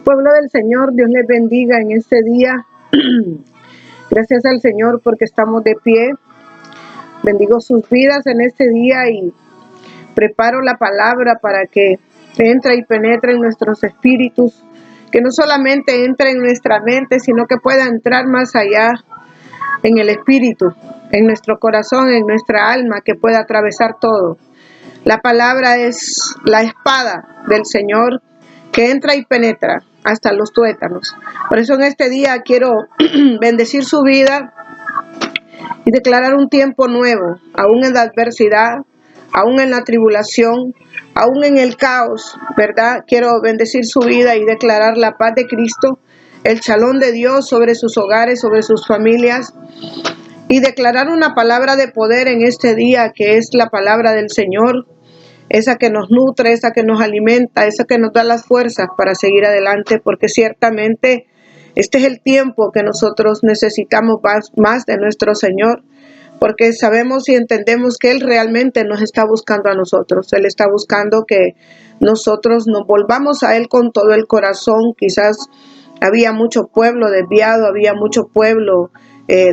Pueblo del Señor, Dios les bendiga en este día. Gracias al Señor porque estamos de pie. Bendigo sus vidas en este día y preparo la palabra para que entre y penetre en nuestros espíritus, que no solamente entre en nuestra mente, sino que pueda entrar más allá en el espíritu, en nuestro corazón, en nuestra alma, que pueda atravesar todo. La palabra es la espada del Señor que entra y penetra hasta los tuétanos. Por eso en este día quiero bendecir su vida y declarar un tiempo nuevo, aún en la adversidad, aún en la tribulación, aún en el caos, ¿verdad? Quiero bendecir su vida y declarar la paz de Cristo, el shalom de Dios sobre sus hogares, sobre sus familias, y declarar una palabra de poder en este día que es la palabra del Señor, esa que nos nutre, esa que nos alimenta, esa que nos da las fuerzas para seguir adelante, porque ciertamente este es el tiempo que nosotros necesitamos más de nuestro Señor, porque sabemos y entendemos que Él realmente nos está buscando a nosotros. Él está buscando que nosotros nos volvamos a Él con todo el corazón. Quizás había mucho pueblo desviado, había mucho pueblo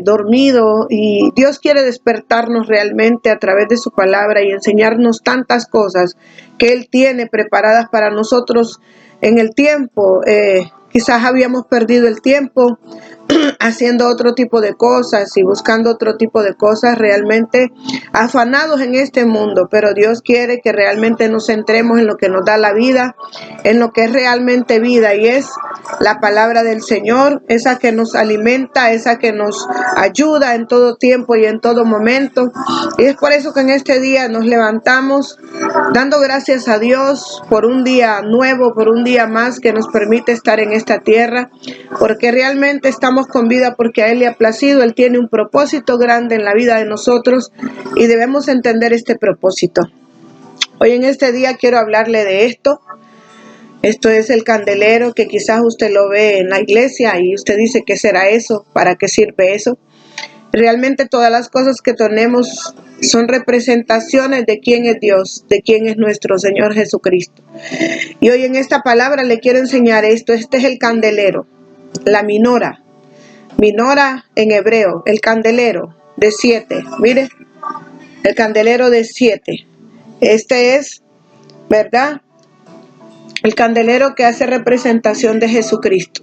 dormido, y Dios quiere despertarnos realmente a través de su palabra y enseñarnos tantas cosas que Él tiene preparadas para nosotros en el tiempo. Quizás habíamos perdido el tiempo haciendo otro tipo de cosas y buscando otro tipo de cosas, realmente afanados en este mundo, pero Dios quiere que realmente nos centremos en lo que nos da la vida, en lo que es realmente vida, y es la palabra del Señor, esa que nos alimenta, esa que nos ayuda en todo tiempo y en todo momento. Y es por eso que en este día nos levantamos dando gracias a Dios por un día nuevo, por un día más que nos permite estar en esta tierra, porque realmente estamos con vida porque a Él le ha placido. Él tiene un propósito grande en la vida de nosotros y debemos entender este propósito. Hoy en este día quiero hablarle de esto. Esto es el candelero, que quizás usted lo ve en la iglesia y usted dice, ¿qué será eso? ¿Para qué sirve eso? Realmente todas las cosas que tenemos son representaciones de quién es Dios, de quién es nuestro Señor Jesucristo. Y hoy en esta palabra le quiero enseñar esto. Este es el candelero, la minora. Minora en hebreo, el candelero de 7. Mire, el candelero de 7. Este es, ¿verdad?, el candelero que hace representación de Jesucristo.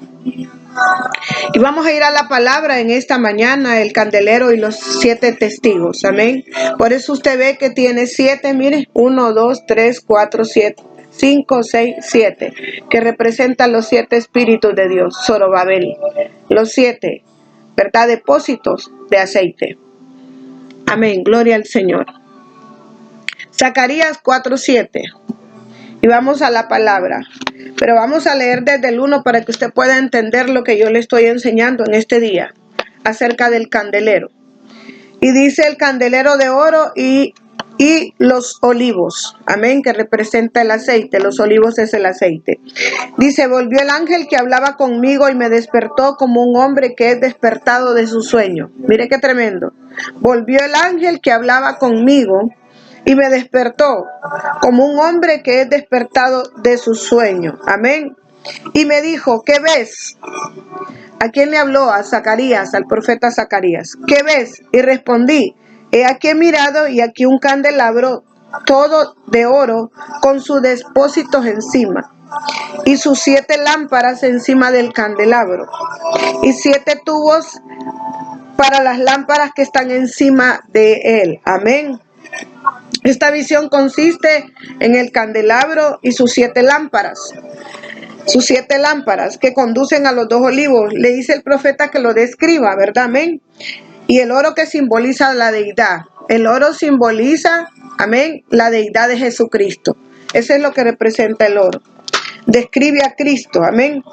Y vamos a ir a la palabra en esta mañana, el candelero y los 7 testigos. Amén. Por eso usted ve que tiene 7, mire, 1, 2, 3, 4, 7, 5, 6, 7, que representan los 7 espíritus de Dios, Zorobabel. Los 7, ¿verdad?, depósitos de aceite. Amén, gloria al Señor. Zacarías 4, 7. Y vamos a la palabra, pero vamos a leer desde el 1 para que usted pueda entender lo que yo le estoy enseñando en este día acerca del candelero. Y dice el candelero de oro y los olivos, amén, que representa el aceite. Los olivos es el aceite. Dice, volvió el ángel que hablaba conmigo y me despertó como un hombre que es despertado de su sueño. Mire qué tremendo. Volvió el ángel que hablaba conmigo y me despertó como un hombre que es despertado de su sueño. Amén. Y me dijo, ¿qué ves? ¿A quién le habló? A Zacarías, al profeta Zacarías. ¿Qué ves? Y respondí, he aquí he mirado y aquí un candelabro todo de oro con sus depósitos encima y sus 7 lámparas encima del candelabro y 7 tubos para las lámparas que están encima de él. Amén. Esta visión consiste en el candelabro y sus 7 lámparas. Sus 7 lámparas que conducen a los 2 olivos. Le dice el profeta que lo describa, ¿verdad? Amén. Y el oro que simboliza la deidad. El oro simboliza, amén, la deidad de Jesucristo. Eso es lo que representa el oro. Describe a Cristo, amén.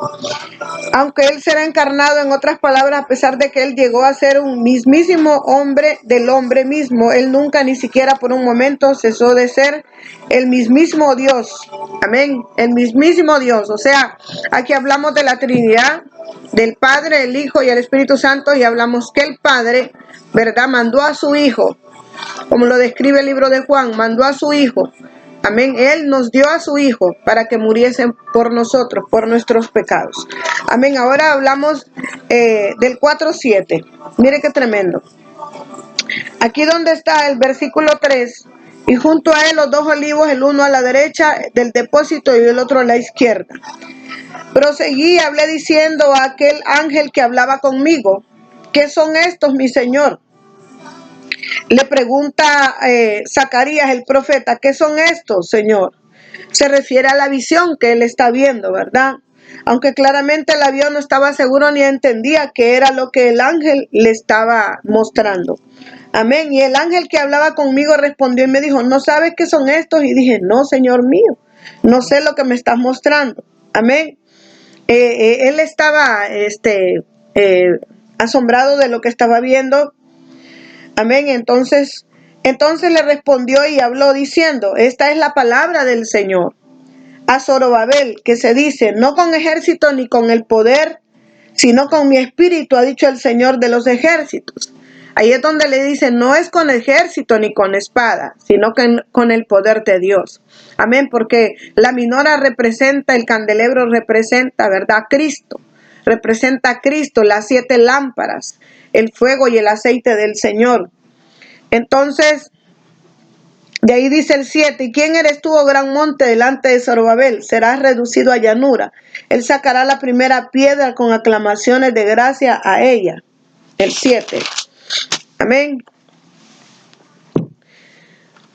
Aunque Él será encarnado, en otras palabras, a pesar de que Él llegó a ser un mismísimo hombre del hombre mismo, Él nunca ni siquiera por un momento cesó de ser el mismísimo Dios, amén, el mismísimo Dios. O sea, aquí hablamos de la Trinidad, del Padre, el Hijo y el Espíritu Santo, y hablamos que el Padre, ¿verdad?, mandó a su Hijo, como lo describe el libro de Juan, mandó a su Hijo, Amén. Él nos dio a su Hijo para que muriese por nosotros, por nuestros pecados. Amén. Ahora hablamos del 4:7. Mire qué tremendo. Aquí donde está el versículo 3. Y junto a él los dos olivos, el uno a la derecha del depósito y el otro a la izquierda. Proseguí y hablé diciendo a aquel ángel que hablaba conmigo: ¿qué son estos, mi Señor? Le pregunta Zacarías el profeta: ¿qué son estos, Señor? Se refiere a la visión que él está viendo, ¿verdad? Aunque claramente el avión no estaba seguro ni entendía qué era lo que el ángel le estaba mostrando. Amén. Y el ángel que hablaba conmigo respondió y me dijo: ¿no sabes qué son estos? Y dije: no, Señor mío, no sé lo que me estás mostrando. Amén. Él estaba asombrado de lo que estaba viendo. Amén. Entonces le respondió y habló diciendo: esta es la palabra del Señor a Zorobabel, que se dice: no con ejército ni con el poder, sino con mi espíritu, ha dicho el Señor de los ejércitos. Ahí es donde le dice: no es con ejército ni con espada, sino con el poder de Dios. Amén, porque la minora representa, el candelabro representa, ¿verdad?, Cristo. Representa a Cristo, las 7 lámparas, el fuego y el aceite del Señor. Entonces, de ahí dice el 7: ¿y quién eres tú, oh gran monte, delante de Zorobabel? Serás reducido a llanura. Él sacará la primera piedra con aclamaciones de gracia a ella. El 7. Amén.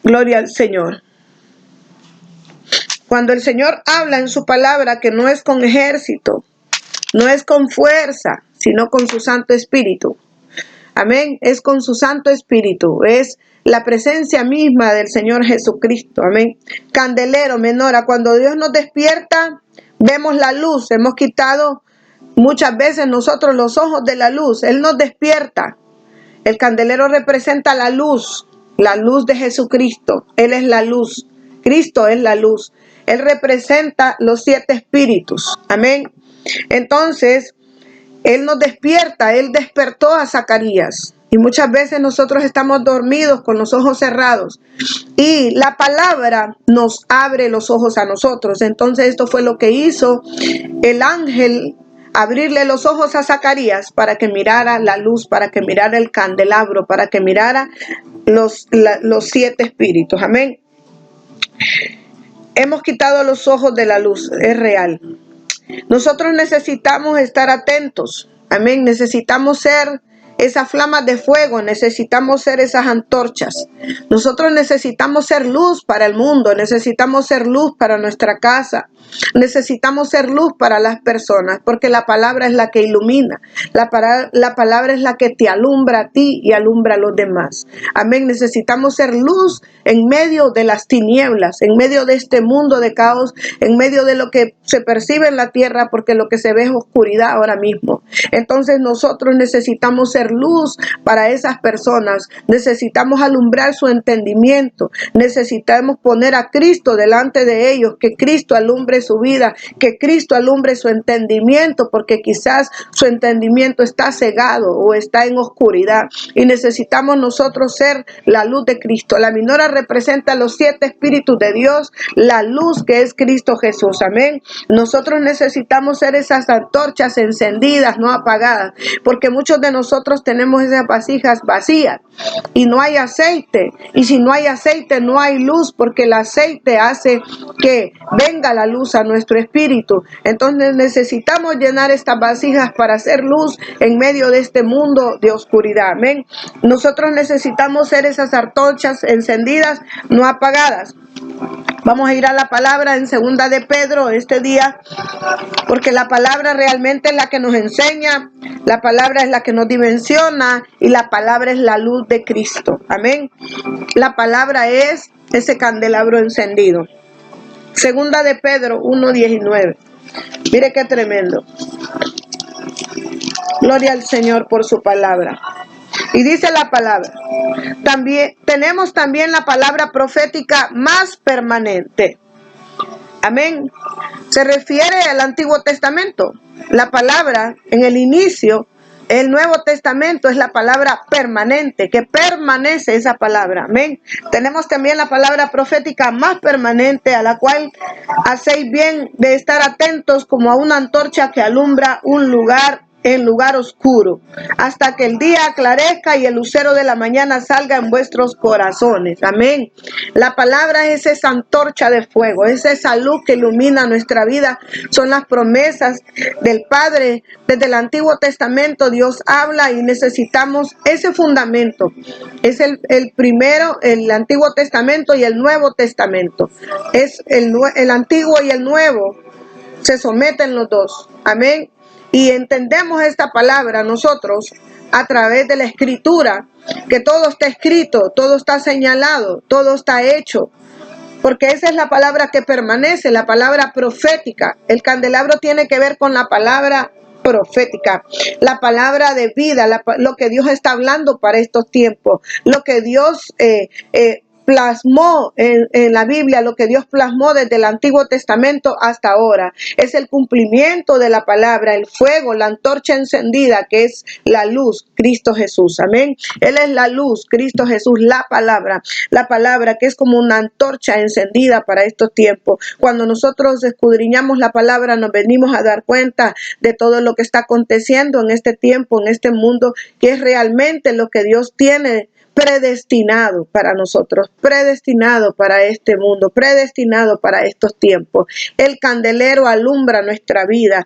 Gloria al Señor. Cuando el Señor habla en su palabra que no es con ejército, no es con fuerza, sino con su Santo Espíritu. Amén. Es con su Santo Espíritu. Es la presencia misma del Señor Jesucristo. Amén. Candelero, menora. Cuando Dios nos despierta, vemos la luz. Hemos quitado muchas veces nosotros los ojos de la luz. Él nos despierta. El candelero representa la luz de Jesucristo. Él es la luz. Cristo es la luz. Él representa los 7 espíritus. Amén. Entonces, Él nos despierta. Él despertó a Zacarías. Y muchas veces nosotros estamos dormidos con los ojos cerrados. Y la palabra nos abre los ojos a nosotros. Entonces esto fue lo que hizo el ángel: abrirle los ojos a Zacarías para que mirara la luz, para que mirara el candelabro, para que mirara los 7 espíritus. Amén. Hemos quitado los ojos de la luz, es real. Nosotros necesitamos estar atentos. Amén. Necesitamos ser esas flamas de fuego, necesitamos ser esas antorchas. Nosotros necesitamos ser luz para el mundo, necesitamos ser luz para nuestra casa, necesitamos ser luz para las personas, porque la palabra es la que ilumina, la palabra es la que te alumbra a ti y alumbra a los demás. Amén. Necesitamos ser luz en medio de las tinieblas, en medio de este mundo de caos, en medio de lo que se percibe en la tierra, porque lo que se ve es oscuridad ahora mismo. Entonces nosotros necesitamos ser luz para esas personas, necesitamos alumbrar su entendimiento, necesitamos poner a Cristo delante de ellos, que Cristo alumbre su vida, que Cristo alumbre su entendimiento, porque quizás su entendimiento está cegado o está en oscuridad, y necesitamos nosotros ser la luz de Cristo. La minora representa los 7 espíritus de Dios, la luz que es Cristo Jesús. Amén. Nosotros necesitamos ser esas antorchas encendidas, no apagadas, porque muchos de nosotros tenemos esas vasijas vacías y no hay aceite, y si no hay aceite no hay luz, porque el aceite hace que venga la luz a nuestro espíritu. Entonces necesitamos llenar estas vasijas para hacer luz en medio de este mundo de oscuridad. Amén. Nosotros necesitamos ser esas antorchas encendidas, no apagadas. Vamos a ir a la palabra en 2 de Pedro este día, porque la palabra realmente es la que nos enseña, la palabra es la que nos dimensiona, y la palabra es la luz de Cristo. Amén. La palabra es ese candelabro encendido. 2 de Pedro 1:19. Mire qué tremendo. Gloria al Señor por su palabra. Y dice la palabra: tenemos también la palabra profética más permanente. Amén. Se refiere al Antiguo Testamento. La palabra en el inicio El Nuevo Testamento es la palabra permanente, que permanece esa palabra. Amén. Tenemos también la palabra profética más permanente, a la cual hacéis bien de estar atentos como a una antorcha que alumbra un lugar en lugar oscuro, hasta que el día aclarezca y el lucero de la mañana salga en vuestros corazones. Amén. La palabra es esa antorcha de fuego, es esa luz que ilumina nuestra vida. Son las promesas del Padre. Desde el Antiguo Testamento Dios habla y necesitamos ese fundamento. Es el primero, el Antiguo Testamento y el Nuevo Testamento. Es el Antiguo y el Nuevo. Se someten los dos. Amén. Y entendemos esta palabra nosotros a través de la Escritura, que todo está escrito, todo está señalado, todo está hecho, porque esa es la palabra que permanece, la palabra profética. El candelabro tiene que ver con la palabra profética, la palabra de vida, lo que Dios está hablando para estos tiempos, lo que Dios plasmó en la Biblia, lo que Dios plasmó desde el Antiguo Testamento hasta ahora. Es el cumplimiento de la palabra, el fuego, la antorcha encendida, que es la luz, Cristo Jesús. Amén. Él es la luz, Cristo Jesús, la palabra que es como una antorcha encendida para estos tiempos. Cuando nosotros escudriñamos la palabra, nos venimos a dar cuenta de todo lo que está aconteciendo en este tiempo, en este mundo, que es realmente lo que Dios tiene predestinado para nosotros, predestinado para este mundo, predestinado para estos tiempos. El candelero alumbra nuestra vida,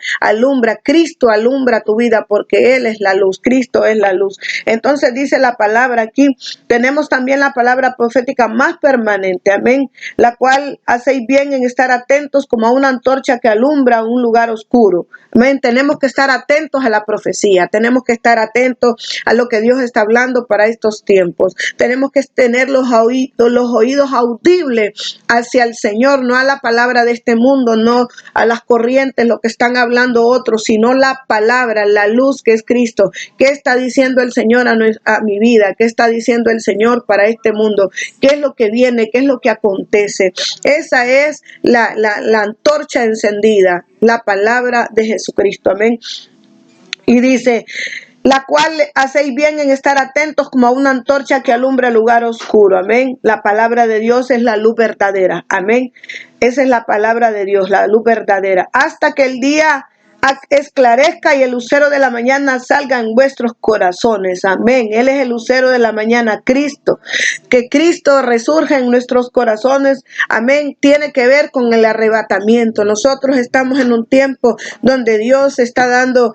Cristo alumbra tu vida, porque Él es la luz, Cristo es la luz. Entonces dice la palabra aquí, tenemos también la palabra profética más permanente, amén, la cual hacéis bien en estar atentos como a una antorcha que alumbra un lugar oscuro. Amén. Tenemos que estar atentos a la profecía, tenemos que estar atentos a lo que Dios está hablando para estos tiempos. Tenemos que tener los oídos audibles hacia el Señor, no a la palabra de este mundo, no a las corrientes, lo que están hablando otros, sino la palabra, la luz que es Cristo. ¿Qué está diciendo el Señor a mi vida? ¿Qué está diciendo el Señor para este mundo? ¿Qué es lo que viene? ¿Qué es lo que acontece? Esa es la antorcha encendida, la palabra de Jesucristo. Amén. Y dice, la cual hacéis bien en estar atentos como a una antorcha que alumbra el lugar oscuro. Amén. La palabra de Dios es la luz verdadera. Amén. Esa es la palabra de Dios, la luz verdadera. Hasta que el día esclarezca y el lucero de la mañana salga en vuestros corazones. Amén. Él es el lucero de la mañana, Cristo. Que Cristo resurja en nuestros corazones. Amén. Tiene que ver con el arrebatamiento. Nosotros estamos en un tiempo donde Dios está dando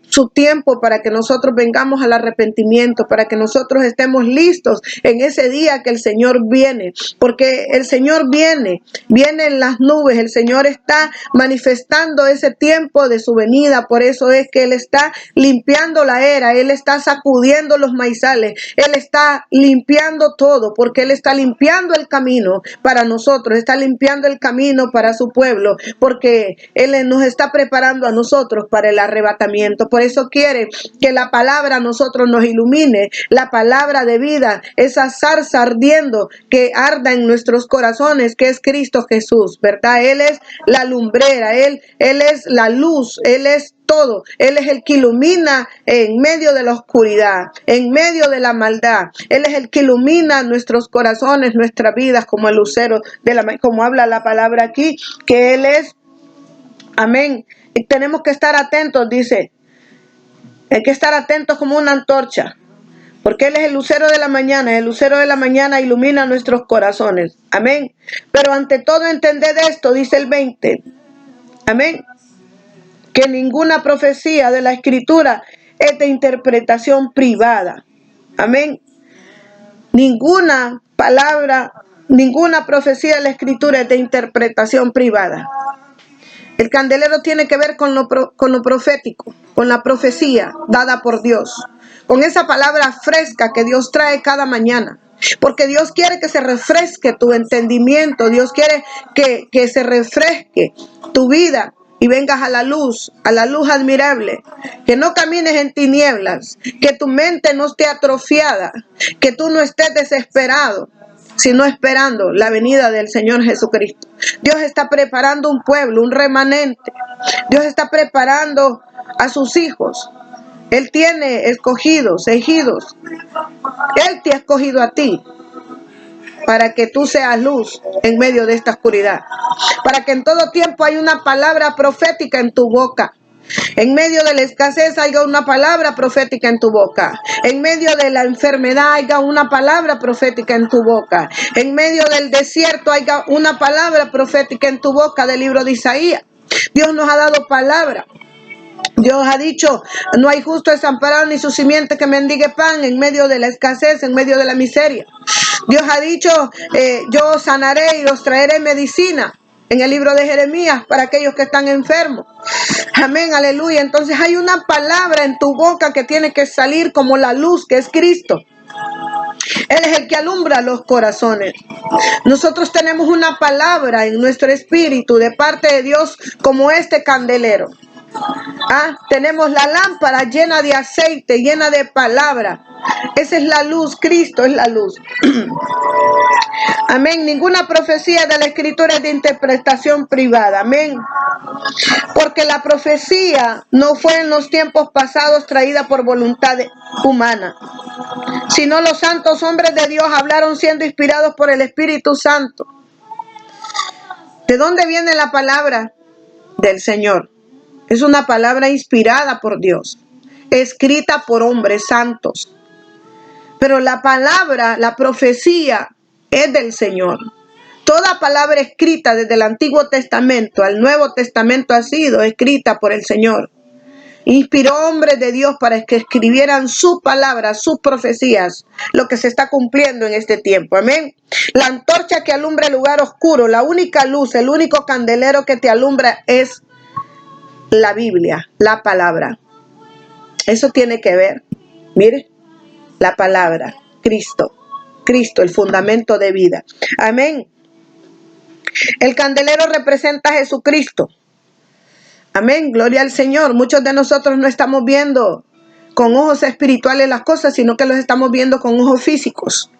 su tiempo para que nosotros vengamos al arrepentimiento, para que nosotros estemos listos en ese día que el Señor viene. Porque el Señor viene en las nubes. El Señor está manifestando ese tiempo de su venida. Por eso es que Él está limpiando la era, Él está sacudiendo los maizales, Él está limpiando todo, porque Él está limpiando el camino para nosotros, está limpiando el camino para su pueblo, porque Él nos está preparando a nosotros para el arrebatamiento. Por eso quiere que la palabra a nosotros nos ilumine, la palabra de vida, esa zarza ardiendo que arda en nuestros corazones, que es Cristo Jesús, ¿verdad? Él es la lumbrera, Él es la luz, Él es todo. Él es el que ilumina en medio de la oscuridad, en medio de la maldad. Él es el que ilumina nuestros corazones, nuestras vidas, como el lucero de la, como habla la palabra aquí, que Él es, amén. Y tenemos que estar atentos, dice, hay que estar atentos como una antorcha, porque Él es el lucero de la mañana. El lucero de la mañana ilumina nuestros corazones, amén. Pero ante todo entended esto, dice el 20, amén, que ninguna profecía de la Escritura es de interpretación privada. Amén. Ninguna palabra, ninguna profecía de la Escritura es de interpretación privada. El candelero tiene que ver con lo profético, con la profecía dada por Dios, con esa palabra fresca que Dios trae cada mañana. Porque Dios quiere que se refresque tu entendimiento, Dios quiere que se refresque tu vida y vengas a la luz admirable, que no camines en tinieblas, que tu mente no esté atrofiada, que tú no estés desesperado, sino esperando la venida del Señor Jesucristo. Dios está preparando un pueblo, un remanente. Dios está preparando a sus hijos Él tiene escogidos, elegidos. Él te ha escogido a ti para que tú seas luz en medio de esta oscuridad. Para que en todo tiempo haya una palabra profética en tu boca. En medio de la escasez haya una palabra profética en tu boca. En medio de la enfermedad haya una palabra profética en tu boca. En medio del desierto haya una palabra profética en tu boca del libro de Isaías. Dios nos ha dado palabra. Dios ha dicho, no hay justo desamparado ni su simiente que mendigue pan en medio de la escasez, en medio de la miseria. Dios ha dicho, yo sanaré y os traeré medicina en el libro de Jeremías para aquellos que están enfermos. Amén, aleluya. Entonces hay una palabra en tu boca que tiene que salir como la luz que es Cristo. Él es el que alumbra los corazones. Nosotros tenemos una palabra en nuestro espíritu de parte de Dios como este candelero. Tenemos la lámpara llena de aceite, llena de palabra. Esa es la luz, Cristo es la luz. Amén. Ninguna profecía de la Escritura es de interpretación privada. Amén. Porque la profecía no fue en los tiempos pasados traída por voluntad humana, sino los santos hombres de Dios hablaron siendo inspirados por el Espíritu Santo. ¿De dónde viene la palabra? Del Señor. Es una palabra inspirada por Dios, escrita por hombres santos. Pero la palabra, la profecía, es del Señor. Toda palabra escrita desde el Antiguo Testamento al Nuevo Testamento ha sido escrita por el Señor. Inspiró hombres de Dios para que escribieran su palabra, sus profecías, lo que se está cumpliendo en este tiempo. Amén. La antorcha que alumbra el lugar oscuro, la única luz, el único candelero que te alumbra es la Biblia, la palabra. Eso tiene que ver. Mire, la palabra, Cristo, el fundamento de vida. Amén. El candelero representa a Jesucristo. Amén, gloria al Señor. Muchos de nosotros no estamos viendo con ojos espirituales las cosas, sino que los estamos viendo con ojos físicos.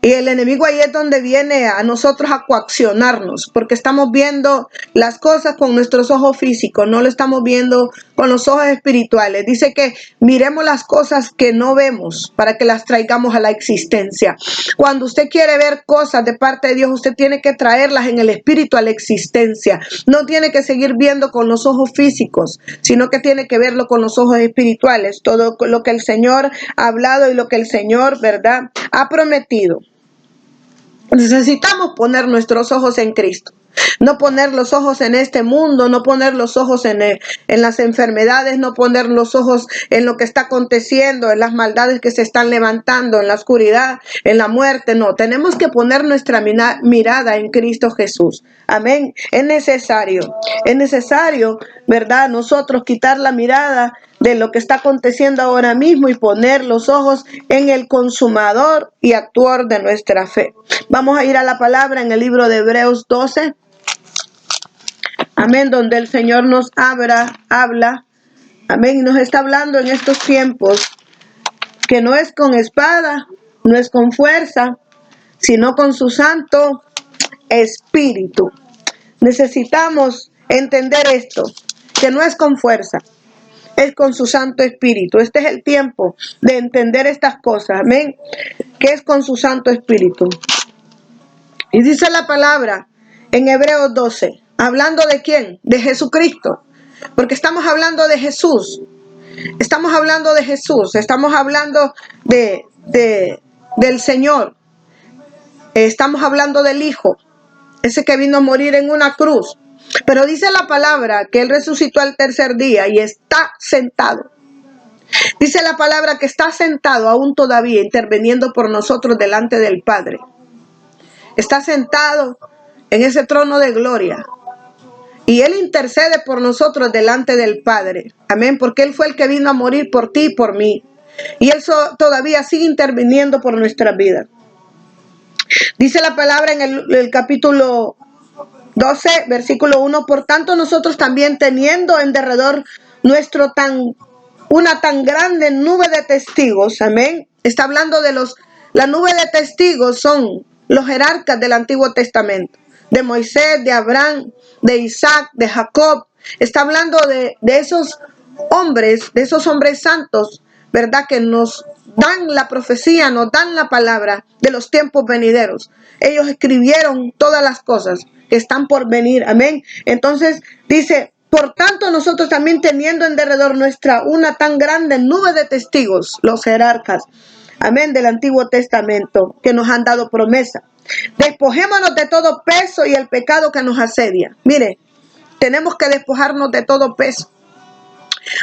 Y el enemigo ahí es donde viene a nosotros a coaccionarnos, porque estamos viendo las cosas con nuestros ojos físicos, no lo estamos viendo con los ojos espirituales. Dice que miremos las cosas que no vemos para que las traigamos a la existencia. Cuando usted quiere ver cosas de parte de Dios, usted tiene que traerlas en el espíritu a la existencia. No tiene que seguir viendo con los ojos físicos, sino que tiene que verlo con los ojos espirituales. Todo lo que el Señor ha hablado y lo que el Señor, ¿verdad?, ha prometido. Necesitamos poner nuestros ojos en Cristo. No poner los ojos en este mundo, no poner los ojos en las enfermedades, no poner los ojos en lo que está aconteciendo, en las maldades que se están levantando, en la oscuridad, en la muerte. No, tenemos que poner nuestra mirada en Cristo Jesús. Amén. Es necesario, ¿verdad? Nosotros quitar la mirada de lo que está aconteciendo ahora mismo y poner los ojos en el consumador y actuar de nuestra fe. Vamos a ir a la palabra en el libro de Hebreos 12. Amén, donde el Señor nos habla, amén, nos está hablando en estos tiempos que no es con espada, no es con fuerza, sino con su Santo Espíritu. Necesitamos entender esto, que no es con fuerza, es con su Santo Espíritu. Este es el tiempo de entender estas cosas, amén, que es con su Santo Espíritu. Y dice la palabra en Hebreos 12, ¿hablando de quién? De Jesucristo, porque estamos hablando de Jesús, estamos hablando de Jesús, estamos hablando del Señor, estamos hablando del Hijo, ese que vino a morir en una cruz. Pero dice la palabra que Él resucitó al tercer día y está sentado. Dice la palabra que está sentado aún todavía interviniendo por nosotros delante del Padre. Está sentado en ese trono de gloria. Y Él intercede por nosotros delante del Padre. Amén, porque Él fue el que vino a morir por ti y por mí. Y Él todavía sigue interviniendo por nuestra vida. Dice la palabra en el capítulo 12, versículo 1, por tanto nosotros también teniendo en derredor nuestro una tan grande nube de testigos, amén. Está hablando de la nube de testigos son los jerarcas del Antiguo Testamento, de Moisés, de Abraham, de Isaac, de Jacob. Está hablando de esos hombres, de esos hombres santos, ¿verdad? Que nos dan la profecía, nos dan la palabra de los tiempos venideros. Ellos escribieron todas las cosas que están por venir. Amén. Entonces dice, por tanto nosotros también teniendo en derredor nuestra una tan grande nube de testigos, los jerarcas, amén, del Antiguo Testamento, que nos han dado promesa. Despojémonos de todo peso y el pecado que nos asedia. Mire, tenemos que despojarnos de todo peso.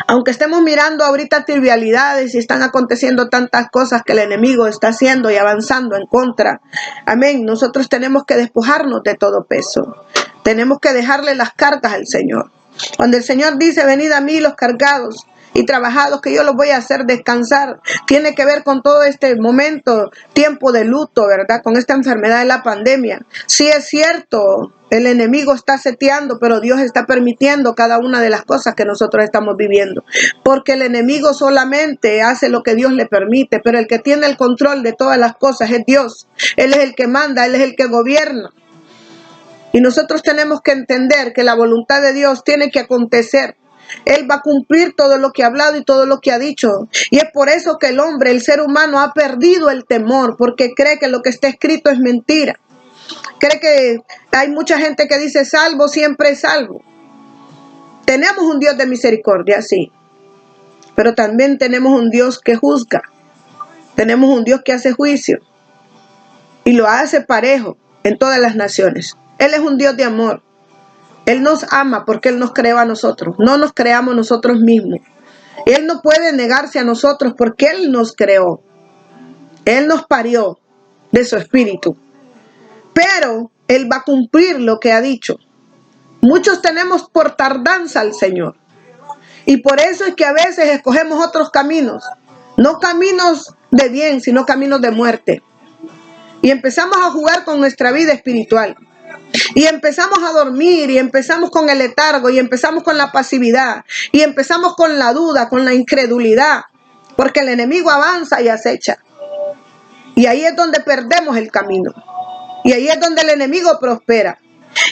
Aunque estemos mirando ahorita trivialidades y están aconteciendo tantas cosas que el enemigo está haciendo y avanzando en contra. Amén. Nosotros tenemos que despojarnos de todo peso. Tenemos que dejarle las cargas al Señor. Cuando el Señor dice, venid a mí los cargados y trabajados, que yo los voy a hacer descansar, tiene que ver con todo este momento, tiempo de luto, ¿verdad? Con esta enfermedad de la pandemia. Sí es cierto, el enemigo está seteando, pero Dios está permitiendo cada una de las cosas que nosotros estamos viviendo. Porque el enemigo solamente hace lo que Dios le permite, pero el que tiene el control de todas las cosas es Dios. Él es el que manda, Él es el que gobierna. Y nosotros tenemos que entender que la voluntad de Dios tiene que acontecer. Él va a cumplir todo lo que ha hablado y todo lo que ha dicho. Y es por eso que el hombre, el ser humano, ha perdido el temor, porque cree que lo que está escrito es mentira. Cree que hay mucha gente que dice salvo, siempre es salvo. Tenemos un Dios de misericordia, sí. Pero también tenemos un Dios que juzga. Tenemos un Dios que hace juicio. Y lo hace parejo en todas las naciones. Él es un Dios de amor. Él nos ama porque Él nos creó a nosotros. No nos creamos nosotros mismos. Él no puede negarse a nosotros porque Él nos creó. Él nos parió de su espíritu. Pero Él va a cumplir lo que ha dicho. Muchos tenemos por tardanza al Señor. Y por eso es que a veces escogemos otros caminos. No caminos de bien, sino caminos de muerte. Y empezamos a jugar con nuestra vida espiritual. Y empezamos a dormir, y empezamos con el letargo, y empezamos con la pasividad, y empezamos con la duda, con la incredulidad, porque el enemigo avanza y acecha. Y ahí es donde perdemos el camino. Y ahí es donde el enemigo prospera.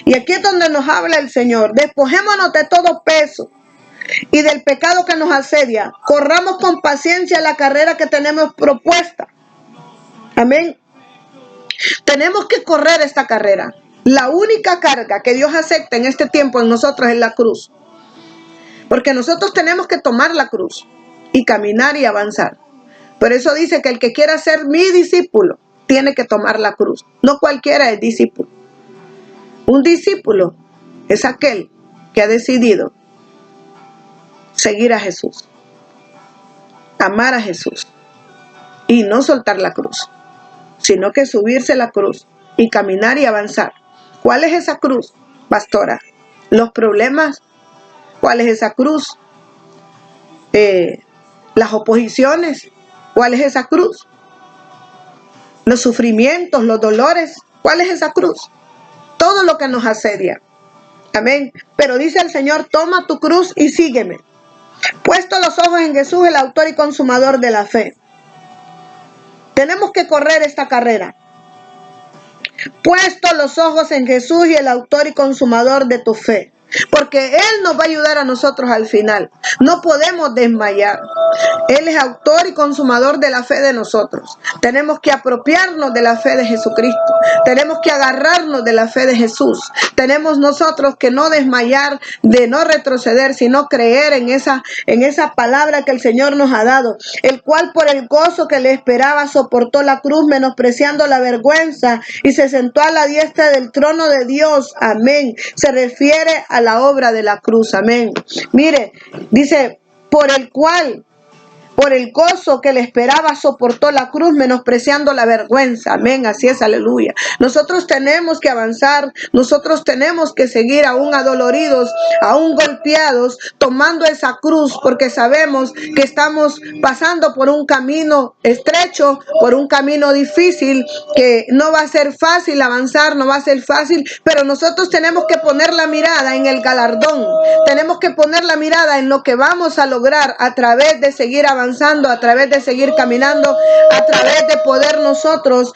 Y aquí es donde nos habla el Señor. Despojémonos de todo peso y del pecado que nos asedia. Corramos con paciencia la carrera que tenemos propuesta. Amén. Tenemos que correr esta carrera. La única carga que Dios acepta en este tiempo en nosotros es la cruz. Porque nosotros tenemos que tomar la cruz y caminar y avanzar. Por eso dice que el que quiera ser mi discípulo tiene que tomar la cruz. No cualquiera es discípulo. Un discípulo es aquel que ha decidido seguir a Jesús, amar a Jesús y no soltar la cruz, sino que subirse la cruz y caminar y avanzar. ¿Cuál es esa cruz, pastora? Los problemas. ¿Cuál es esa cruz? Las oposiciones. ¿Cuál es esa cruz? Los sufrimientos, los dolores. ¿Cuál es esa cruz? Todo lo que nos asedia. Amén. Pero dice el Señor, toma tu cruz y sígueme. Puesto los ojos en Jesús, el autor y consumador de la fe. Tenemos que correr esta carrera. Puesto los ojos en Jesús y el autor y consumador de tu fe. Porque Él nos va a ayudar a nosotros al final. No podemos desmayar. Él es autor y consumador de la fe de nosotros. Tenemos que apropiarnos de la fe de Jesucristo. Tenemos que agarrarnos de la fe de Jesús. Tenemos nosotros que no desmayar, de no retroceder, sino creer en esa palabra que el Señor nos ha dado. El cual por el gozo que le esperaba soportó la cruz, menospreciando la vergüenza, y se sentó a la diestra del trono de Dios. Amén. Se refiere a la obra de la cruz. Amén. Mire, dice, por el gozo que le esperaba soportó la cruz, menospreciando la vergüenza. Amén, así es, aleluya. Nosotros tenemos que avanzar, nosotros tenemos que seguir aún adoloridos, aún golpeados, tomando esa cruz, porque sabemos que estamos pasando por un camino estrecho, por un camino difícil, que no va a ser fácil avanzar, no va a ser fácil, pero nosotros tenemos que poner la mirada en el galardón, tenemos que poner la mirada en lo que vamos a lograr a través de seguir avanzando avanzando, a través de seguir caminando, a través de poder nosotros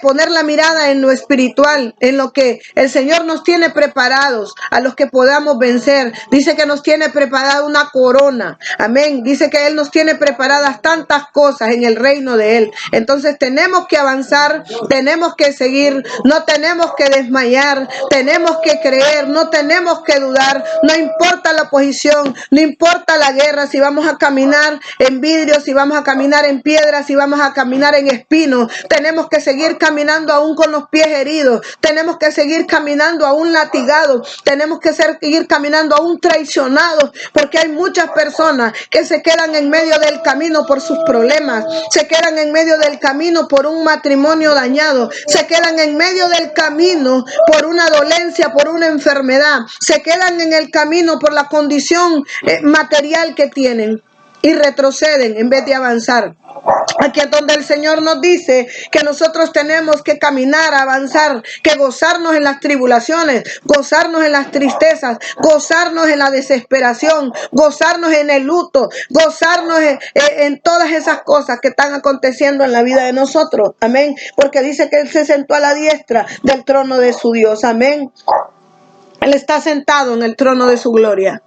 poner la mirada en lo espiritual, en lo que el Señor nos tiene preparados, a los que podamos vencer. Dice que nos tiene preparada una corona. Amén. Dice que Él nos tiene preparadas tantas cosas en el reino de Él. Entonces tenemos que avanzar, tenemos que seguir, no tenemos que desmayar, tenemos que creer, no tenemos que dudar, no importa la oposición, no importa la guerra, si vamos a caminar en vidrio, si vamos a caminar en piedras, si vamos a caminar en espinos, tenemos que seguir caminando aún con los pies heridos, tenemos que seguir caminando aún latigados, tenemos que seguir caminando aún traicionados, porque hay muchas personas que se quedan en medio del camino por sus problemas, se quedan en medio del camino por un matrimonio dañado, se quedan en medio del camino por una dolencia, por una enfermedad, se quedan en el camino por la condición material que tienen y retroceden en vez de avanzar. Aquí es donde el Señor nos dice que nosotros tenemos que caminar, avanzar, que gozarnos en las tribulaciones, gozarnos en las tristezas, gozarnos en la desesperación, gozarnos en el luto, gozarnos en todas esas cosas que están aconteciendo en la vida de nosotros. Amén. Porque dice que Él se sentó a la diestra del trono de su Dios. Amén. Él está sentado en el trono de su gloria,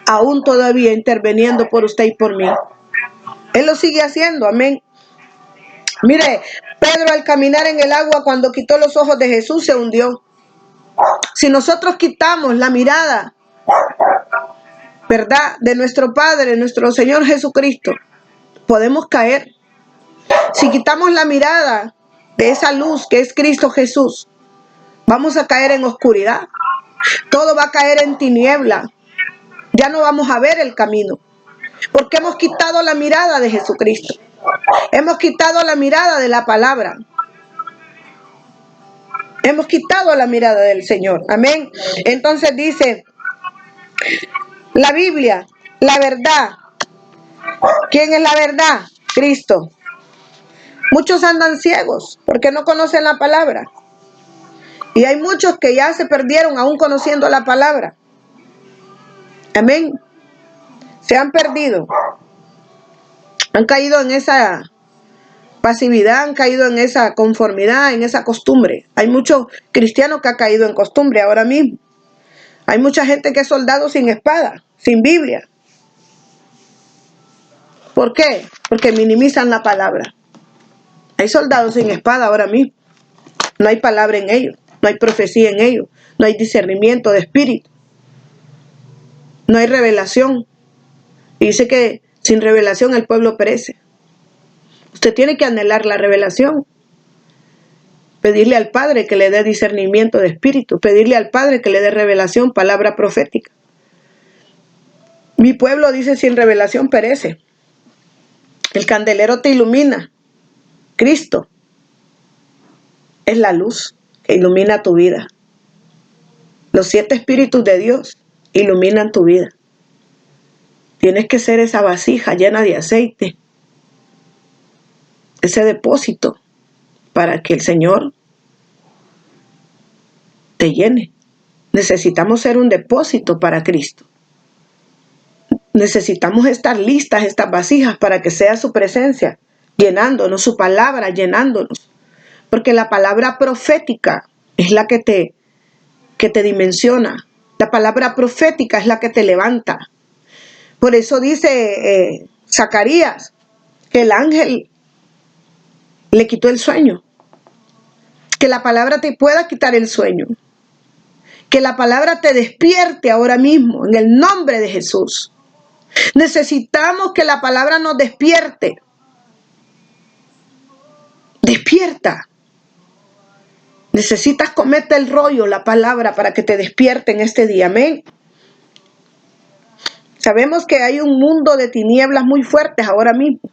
aún todavía interviniendo por usted y por mí. Él lo sigue haciendo, amén. Mire, Pedro al caminar en el agua cuando quitó los ojos de Jesús se hundió. Si nosotros quitamos la mirada, ¿verdad?, de nuestro Padre, nuestro Señor Jesucristo, podemos caer. Si quitamos la mirada de esa luz que es Cristo Jesús, vamos a caer en oscuridad. Todo va a caer en tiniebla. Ya no vamos a ver el camino. Porque hemos quitado la mirada de Jesucristo. Hemos quitado la mirada de la palabra. Hemos quitado la mirada del Señor. Amén. Entonces dice la Biblia, la verdad. ¿Quién es la verdad? Cristo. Muchos andan ciegos porque no conocen la palabra. Y hay muchos que ya se perdieron aún conociendo la palabra. Amén. Se han perdido. Han caído en esa pasividad, han caído en esa conformidad, en esa costumbre. Hay muchos cristianos que han caído en costumbre ahora mismo. Hay mucha gente que es soldado sin espada, sin Biblia. ¿Por qué? Porque minimizan la palabra. Hay soldados sin espada ahora mismo. No hay palabra en ellos, no hay profecía en ellos, no hay discernimiento de espíritu, no hay revelación. Y dice que sin revelación el pueblo perece. Usted tiene que anhelar la revelación. Pedirle al Padre que le dé discernimiento de espíritu. Pedirle al Padre que le dé revelación, palabra profética. Mi pueblo, dice, sin revelación perece. El candelero te ilumina. Cristo es la luz que ilumina tu vida. Los 7 espíritus de Dios iluminan tu vida. Tienes que ser esa vasija llena de aceite, ese depósito, para que el Señor te llene. Necesitamos ser un depósito para Cristo. Necesitamos estar listas estas vasijas para que sea su presencia, llenándonos, su palabra llenándonos. Porque la palabra profética es la que te dimensiona. La palabra profética es la que te levanta. Por eso dice Zacarías que el ángel le quitó el sueño. Que la palabra te pueda quitar el sueño. Que la palabra te despierte ahora mismo en el nombre de Jesús. Necesitamos que la palabra nos despierte. Despierta. Necesitas comerte el rollo, la palabra, para que te despierte en este día. Amén. Sabemos que hay un mundo de tinieblas muy fuertes ahora mismo.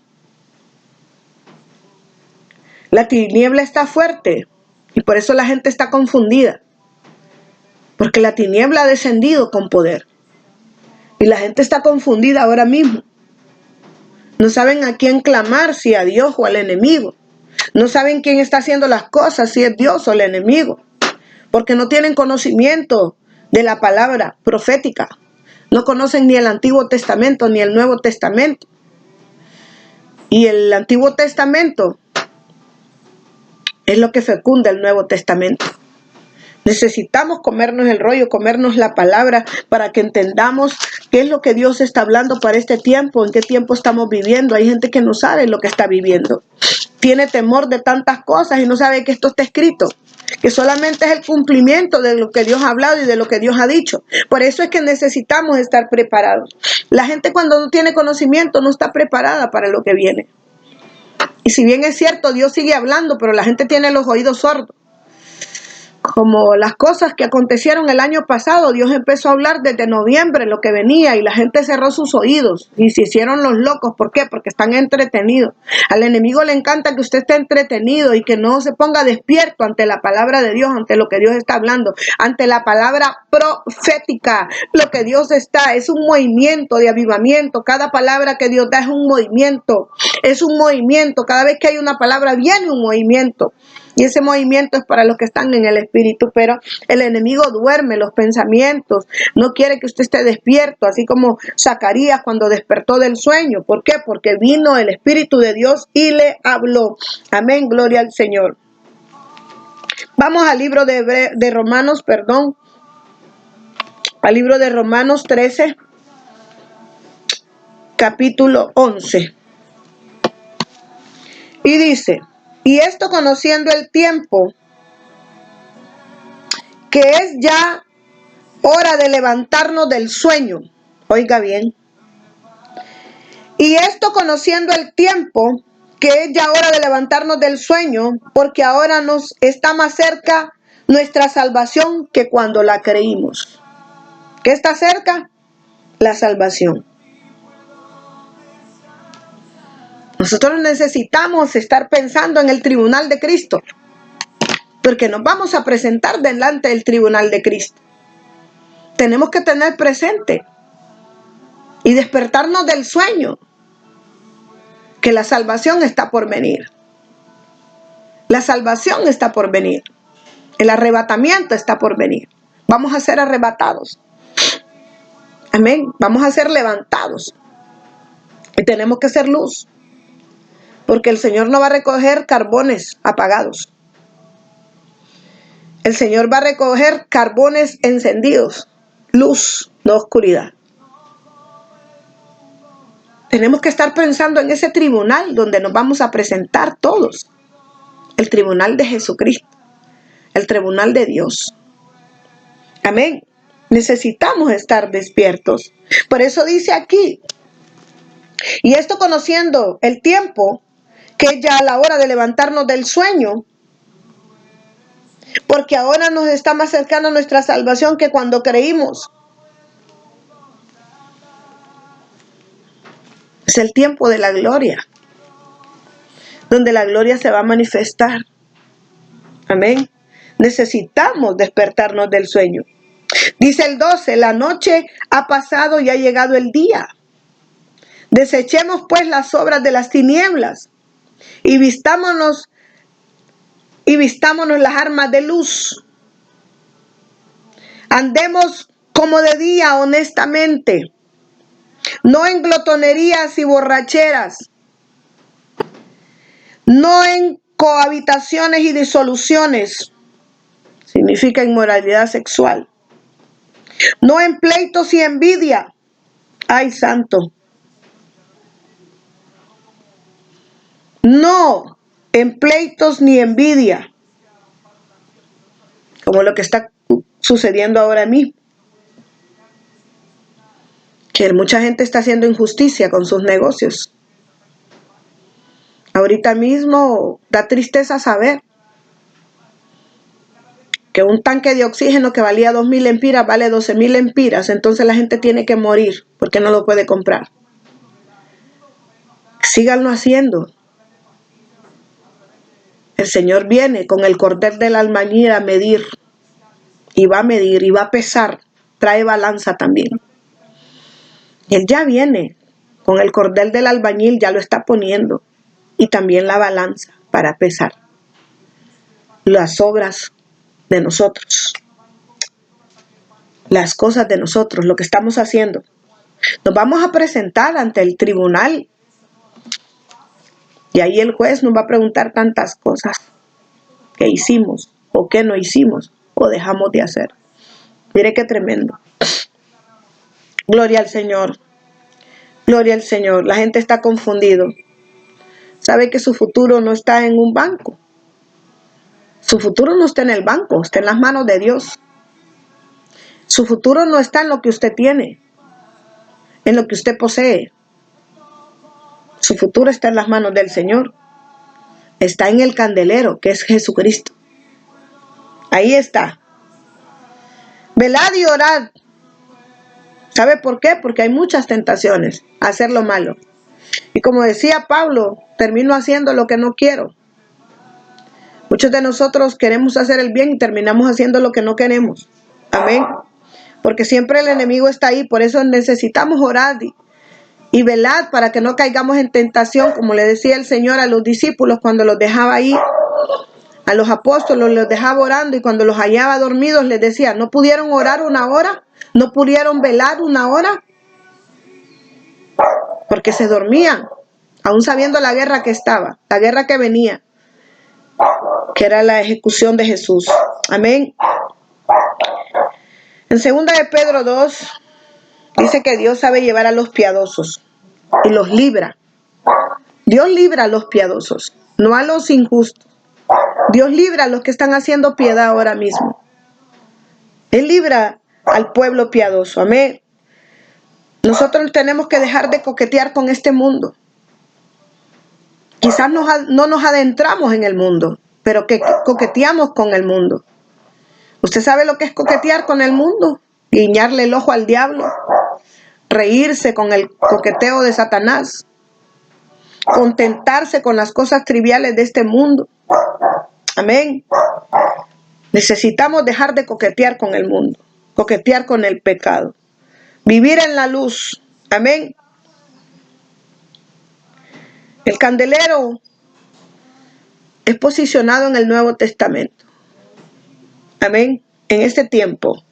La tiniebla está fuerte y por eso la gente está confundida. Porque la tiniebla ha descendido con poder. Y la gente está confundida ahora mismo. No saben a quién clamar, si a Dios o al enemigo. No saben quién está haciendo las cosas, si es Dios o el enemigo. Porque no tienen conocimiento de la palabra profética. No conocen ni el Antiguo Testamento ni el Nuevo Testamento. Y el Antiguo Testamento es lo que fecunda el Nuevo Testamento. Necesitamos comernos el rollo, comernos la palabra para que entendamos qué es lo que Dios está hablando para este tiempo, en qué tiempo estamos viviendo. Hay gente que no sabe lo que está viviendo. Tiene temor de tantas cosas y no sabe que esto está escrito, que solamente es el cumplimiento de lo que Dios ha hablado y de lo que Dios ha dicho. Por eso es que necesitamos estar preparados. La gente cuando no tiene conocimiento no está preparada para lo que viene. Y si bien es cierto, Dios sigue hablando, pero la gente tiene los oídos sordos. Como las cosas que acontecieron el año pasado, Dios empezó a hablar desde noviembre lo que venía y la gente cerró sus oídos y se hicieron los locos. ¿Por qué? Porque están entretenidos. Al enemigo le encanta que usted esté entretenido y que no se ponga despierto ante la palabra de Dios, ante lo que Dios está hablando, ante la palabra profética. Lo que Dios está es un movimiento de avivamiento. Cada palabra que Dios da es un movimiento. Es un movimiento. Cada vez que hay una palabra viene un movimiento. Y ese movimiento es para los que están en el espíritu, pero el enemigo duerme los pensamientos, no quiere que usted esté despierto, así como Zacarías cuando despertó del sueño. ¿Por qué? Porque vino el Espíritu de Dios y le habló. Amén, gloria al Señor. Vamos al libro de Romanos, al libro de Romanos 13, capítulo 11. Y dice: y esto conociendo el tiempo, que es ya hora de levantarnos del sueño. Oiga bien. Y esto conociendo el tiempo, que es ya hora de levantarnos del sueño, porque ahora nos está más cerca nuestra salvación que cuando la creímos. ¿Qué está cerca? La salvación. Nosotros necesitamos estar pensando en el tribunal de Cristo, porque nos vamos a presentar delante del tribunal de Cristo. Tenemos que tener presente y despertarnos del sueño, que la salvación está por venir. La salvación está por venir. El arrebatamiento está por venir. Vamos a ser arrebatados. Amén. Vamos a ser levantados. Y tenemos que ser luz. Porque el Señor no va a recoger carbones apagados. El Señor va a recoger carbones encendidos. Luz, no oscuridad. Tenemos que estar pensando en ese tribunal donde nos vamos a presentar todos. El tribunal de Jesucristo. El tribunal de Dios. Amén. Necesitamos estar despiertos. Por eso dice aquí: y esto conociendo el tiempo, que es ya la hora de levantarnos del sueño, porque ahora nos está más cercana nuestra salvación que cuando creímos. Es el tiempo de la gloria, donde la gloria se va a manifestar. Amén. Necesitamos despertarnos del sueño. Dice el 12: la noche ha pasado y ha llegado el día. Desechemos pues las obras de las tinieblas y vistámonos las armas de luz. Andemos como de día honestamente, no en glotonerías y borracheras, no en cohabitaciones y disoluciones, significa inmoralidad sexual, no en pleitos y envidia. Ay, santo. No en pleitos ni envidia, como lo que está sucediendo ahora mismo, que mucha gente está haciendo injusticia con sus negocios. Ahorita mismo da tristeza saber que un tanque de oxígeno que valía 2.000 lempiras vale 12.000 lempiras, entonces la gente tiene que morir porque no lo puede comprar. Síganlo haciendo. El Señor viene con el cordel del albañil a medir, y va a medir, y va a pesar, trae balanza también. Él ya viene con el cordel del albañil, ya lo está poniendo, y también la balanza para pesar las obras de nosotros, las cosas de nosotros, lo que estamos haciendo. Nos vamos a presentar ante el tribunal Y ahí el juez nos va a preguntar tantas cosas que hicimos o que no hicimos o dejamos de hacer. Mire qué tremendo. Gloria al Señor. Gloria al Señor. La gente está confundido. Sabe que su futuro no está en un banco. Su futuro no está en el banco, está en las manos de Dios. Su futuro no está en lo que usted tiene, en lo que usted posee. Su futuro está en las manos del Señor. Está en el candelero, que es Jesucristo. Ahí está. Velad y orad. ¿Sabe por qué? Porque hay muchas tentaciones a hacer lo malo. Y como decía Pablo, termino haciendo lo que no quiero. Muchos de nosotros queremos hacer el bien y terminamos haciendo lo que no queremos. Amén. Porque siempre el enemigo está ahí. Por eso necesitamos orar y velad para que no caigamos en tentación, como le decía el Señor a los discípulos cuando los dejaba ahí. A los apóstoles los dejaba orando y cuando los hallaba dormidos les decía, ¿no pudieron orar una hora? ¿No pudieron velar una hora? Porque se dormían, aún sabiendo la guerra que estaba, la guerra que venía, que era la ejecución de Jesús. Amén. En 2 de Pedro 2, dice que Dios sabe llevar a los piadosos y los libra. Dios libra a los piadosos, no a los injustos. Dios libra a los que están haciendo piedad ahora mismo. Él libra al pueblo piadoso. Amén. Nosotros tenemos que dejar de coquetear con este mundo. Quizás no nos adentramos en el mundo, pero que coqueteamos con el mundo. ¿Usted sabe lo que es coquetear con el mundo? Guiñarle el ojo al diablo, reírse con el coqueteo de Satanás, contentarse con las cosas triviales de este mundo. Amén. Necesitamos dejar de coquetear con el mundo, coquetear con el pecado, vivir en la luz. Amén. El candelero es posicionado en el Nuevo Testamento. Amén. En este tiempo,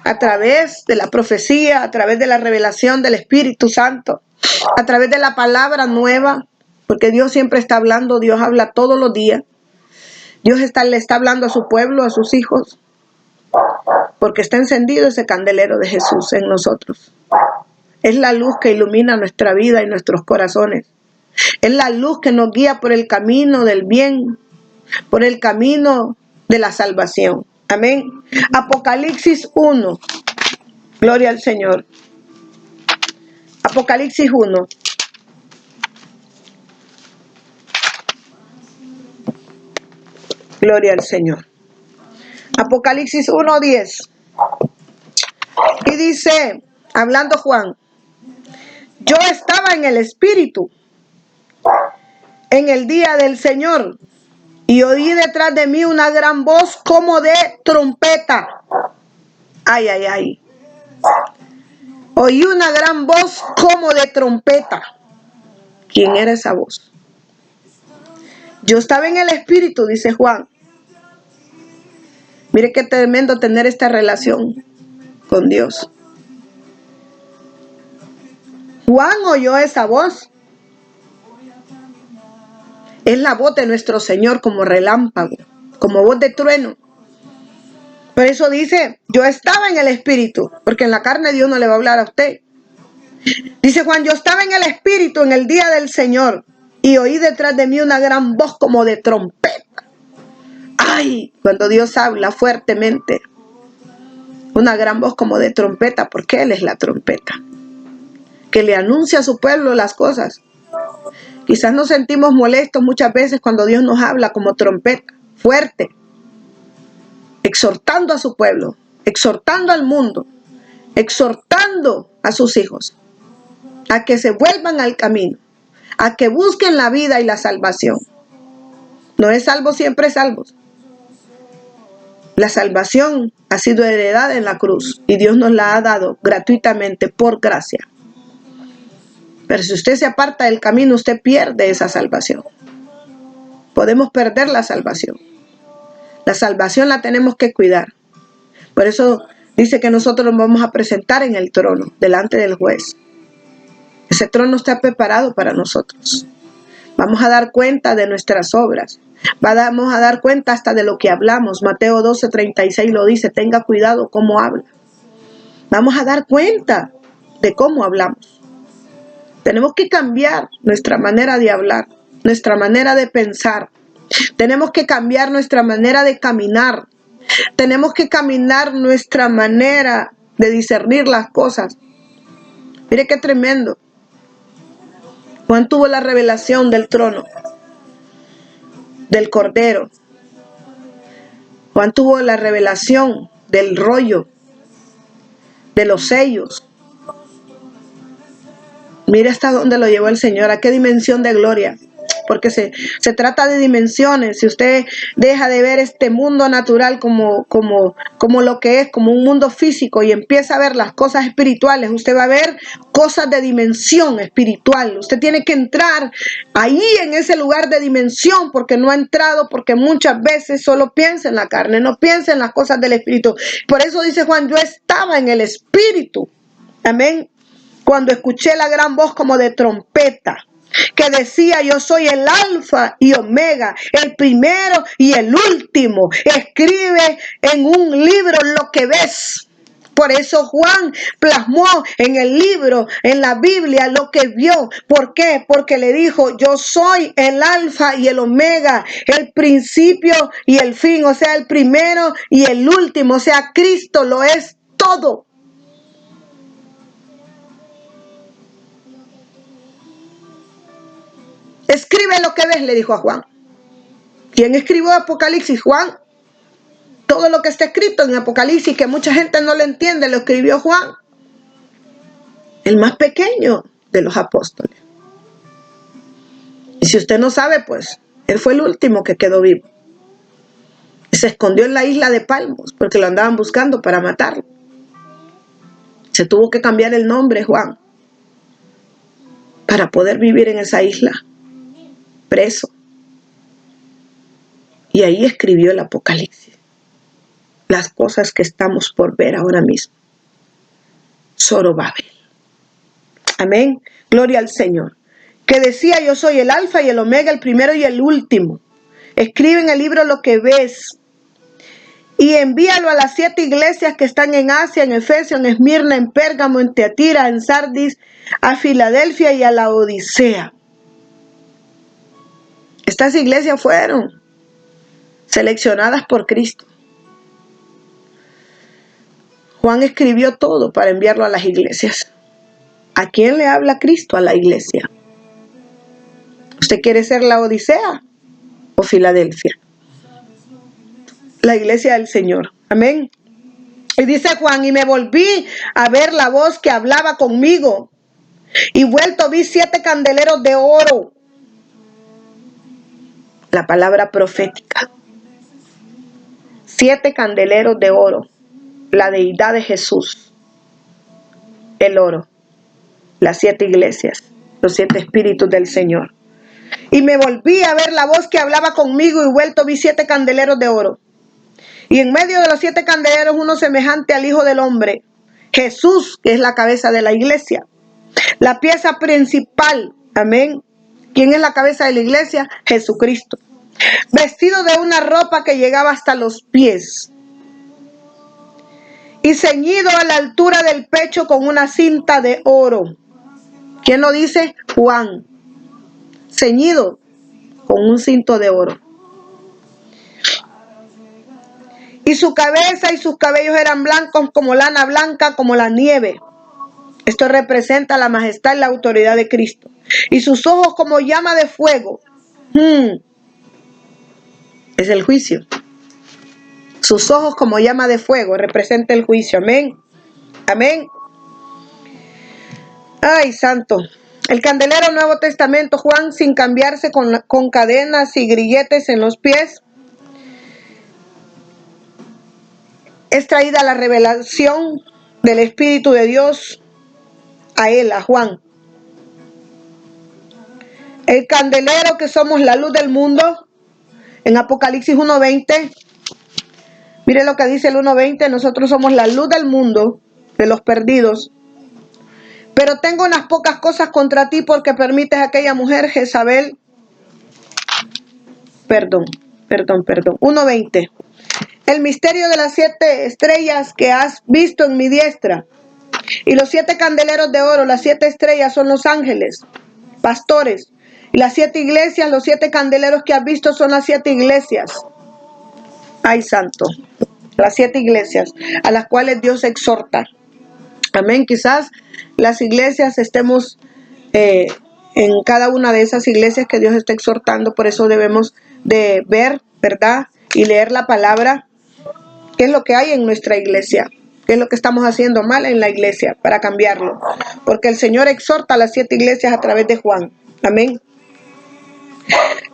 a través de la profecía, a través de la revelación del Espíritu Santo, a través de la palabra nueva, porque Dios siempre está hablando, Dios habla todos los días. Dios le está hablando a su pueblo, a sus hijos, porque está encendido ese candelero de Jesús en nosotros. Es la luz que ilumina nuestra vida y nuestros corazones. Es la luz que nos guía por el camino del bien, por el camino de la salvación. Amén. Apocalipsis 1. Gloria al Señor. Apocalipsis 1. Gloria al Señor. Apocalipsis 1:10. Y dice, hablando Juan, yo estaba en el Espíritu en el día del Señor y oí detrás de mí una gran voz como de trompeta. Ay, ay, ay. Oí una gran voz como de trompeta. ¿Quién era esa voz? Yo estaba en el Espíritu, dice Juan. Mire qué tremendo tener esta relación con Dios. Juan oyó esa voz. Es la voz de nuestro Señor como relámpago, como voz de trueno. Por eso dice, yo estaba en el Espíritu, porque en la carne Dios no le va a hablar a usted. Dice Juan, yo estaba en el Espíritu en el día del Señor y oí detrás de mí una gran voz como de trompeta. Ay, cuando Dios habla fuertemente, una gran voz como de trompeta, porque Él es la trompeta, que le anuncia a su pueblo las cosas. Quizás nos sentimos molestos muchas veces cuando Dios nos habla como trompeta, fuerte, exhortando a su pueblo, exhortando al mundo, exhortando a sus hijos, a que se vuelvan al camino, a que busquen la vida y la salvación. No es salvo siempre salvos. La salvación ha sido heredada en la cruz y Dios nos la ha dado gratuitamente por gracia. Pero si usted se aparta del camino, usted pierde esa salvación. Podemos perder la salvación. La salvación la tenemos que cuidar. Por eso dice que nosotros nos vamos a presentar en el trono, delante del juez. Ese trono está preparado para nosotros. Vamos a dar cuenta de nuestras obras. Vamos a dar cuenta hasta de lo que hablamos. Mateo 12:36 lo dice, tenga cuidado cómo habla. Vamos a dar cuenta de cómo hablamos. Tenemos que cambiar nuestra manera de hablar, nuestra manera de pensar. Tenemos que cambiar nuestra manera de caminar. Tenemos que caminar nuestra manera de discernir las cosas. Mire qué tremendo. Juan tuvo la revelación del trono, del Cordero. Juan tuvo la revelación del rollo, de los sellos. Mire hasta dónde lo llevó el Señor, a qué dimensión de gloria. Porque se trata de dimensiones. Si usted deja de ver este mundo natural como lo que es, como un mundo físico, y empieza a ver las cosas espirituales, usted va a ver cosas de dimensión espiritual. Usted tiene que entrar ahí en ese lugar de dimensión, porque no ha entrado, porque muchas veces solo piensa en la carne, no piensa en las cosas del espíritu. Por eso dice Juan, yo estaba en el espíritu. Amén. Cuando escuché la gran voz como de trompeta, que decía, yo soy el alfa y omega, el primero y el último. Escribe en un libro lo que ves. Por eso Juan plasmó en el libro, en la Biblia, lo que vio. ¿Por qué? Porque le dijo, yo soy el alfa y el omega, el principio y el fin, o sea, el primero y el último, o sea, Cristo lo es todo. Escribe lo que ves, le dijo a Juan. ¿Quién escribió Apocalipsis? Juan. Todo lo que está escrito en Apocalipsis, que mucha gente no lo entiende, lo escribió Juan. El más pequeño de los apóstoles. Y si usted no sabe, pues, él fue el último que quedó vivo. Y se escondió en la isla de Palmos, porque lo andaban buscando para matarlo. Se tuvo que cambiar el nombre, Juan, para poder vivir en esa isla, preso. Y ahí escribió el Apocalipsis. Las cosas que estamos por ver ahora mismo. Zorobabel. Amén. Gloria al Señor. Que decía, yo soy el alfa y el omega, el primero y el último. Escribe en el libro lo que ves. Y envíalo a las 7 iglesias que están en Asia, en Efesio, en Esmirna, en Pérgamo, en Teatira, en Sardis, a Filadelfia y a la Odisea. Estas iglesias fueron seleccionadas por Cristo. Juan escribió todo para enviarlo a las iglesias. ¿A quién le habla Cristo? A la iglesia. ¿Usted quiere ser la Odisea o Filadelfia? La iglesia del Señor. Amén. Y dice Juan, y me volví a ver la voz que hablaba conmigo. Y vuelto vi 7 candeleros de oro. La palabra profética. 7 candeleros de oro. La deidad de Jesús. El oro. Las 7 iglesias. Los 7 espíritus del Señor. Y me volví a ver la voz que hablaba conmigo y vuelto vi 7 candeleros de oro. Y en medio de los 7 candeleros uno semejante al Hijo del Hombre. Jesús, que es la cabeza de la iglesia. La pieza principal. Amén. ¿Quién es la cabeza de la iglesia? Jesucristo. Vestido de una ropa que llegaba hasta los pies. Y ceñido a la altura del pecho con una cinta de oro. ¿Quién lo dice? Juan. Ceñido con un cinto de oro. Y su cabeza y sus cabellos eran blancos como lana blanca, como la nieve. Esto representa la majestad y la autoridad de Cristo. Y sus ojos como llama de fuego. Es el juicio. Sus ojos como llama de fuego representa el juicio. Amén. Amén. Ay, santo. El candelero Nuevo Testamento, Juan, sin cambiarse con cadenas y grilletes en los pies. Es traída la revelación del Espíritu de Dios a él, a Juan. El candelero que somos la luz del mundo, en Apocalipsis 1:20. Mire lo que dice el 1:20, nosotros somos la luz del mundo, de los perdidos. Pero tengo unas pocas cosas contra ti porque permites a aquella mujer, Jezabel, perdón, 1:20. El misterio de las 7 estrellas que has visto en mi diestra y los 7 candeleros de oro, las 7 estrellas son los ángeles, pastores, y las 7 iglesias, los 7 candeleros que has visto son las 7 iglesias. Ay, santo, las 7 iglesias a las cuales Dios exhorta. Amén. Quizás las iglesias estemos en cada una de esas iglesias que Dios está exhortando, por eso debemos de ver, ¿verdad? Y leer la palabra, qué es lo que hay en nuestra iglesia, qué es lo que estamos haciendo mal en la iglesia para cambiarlo, porque el Señor exhorta a las 7 iglesias a través de Juan. Amén.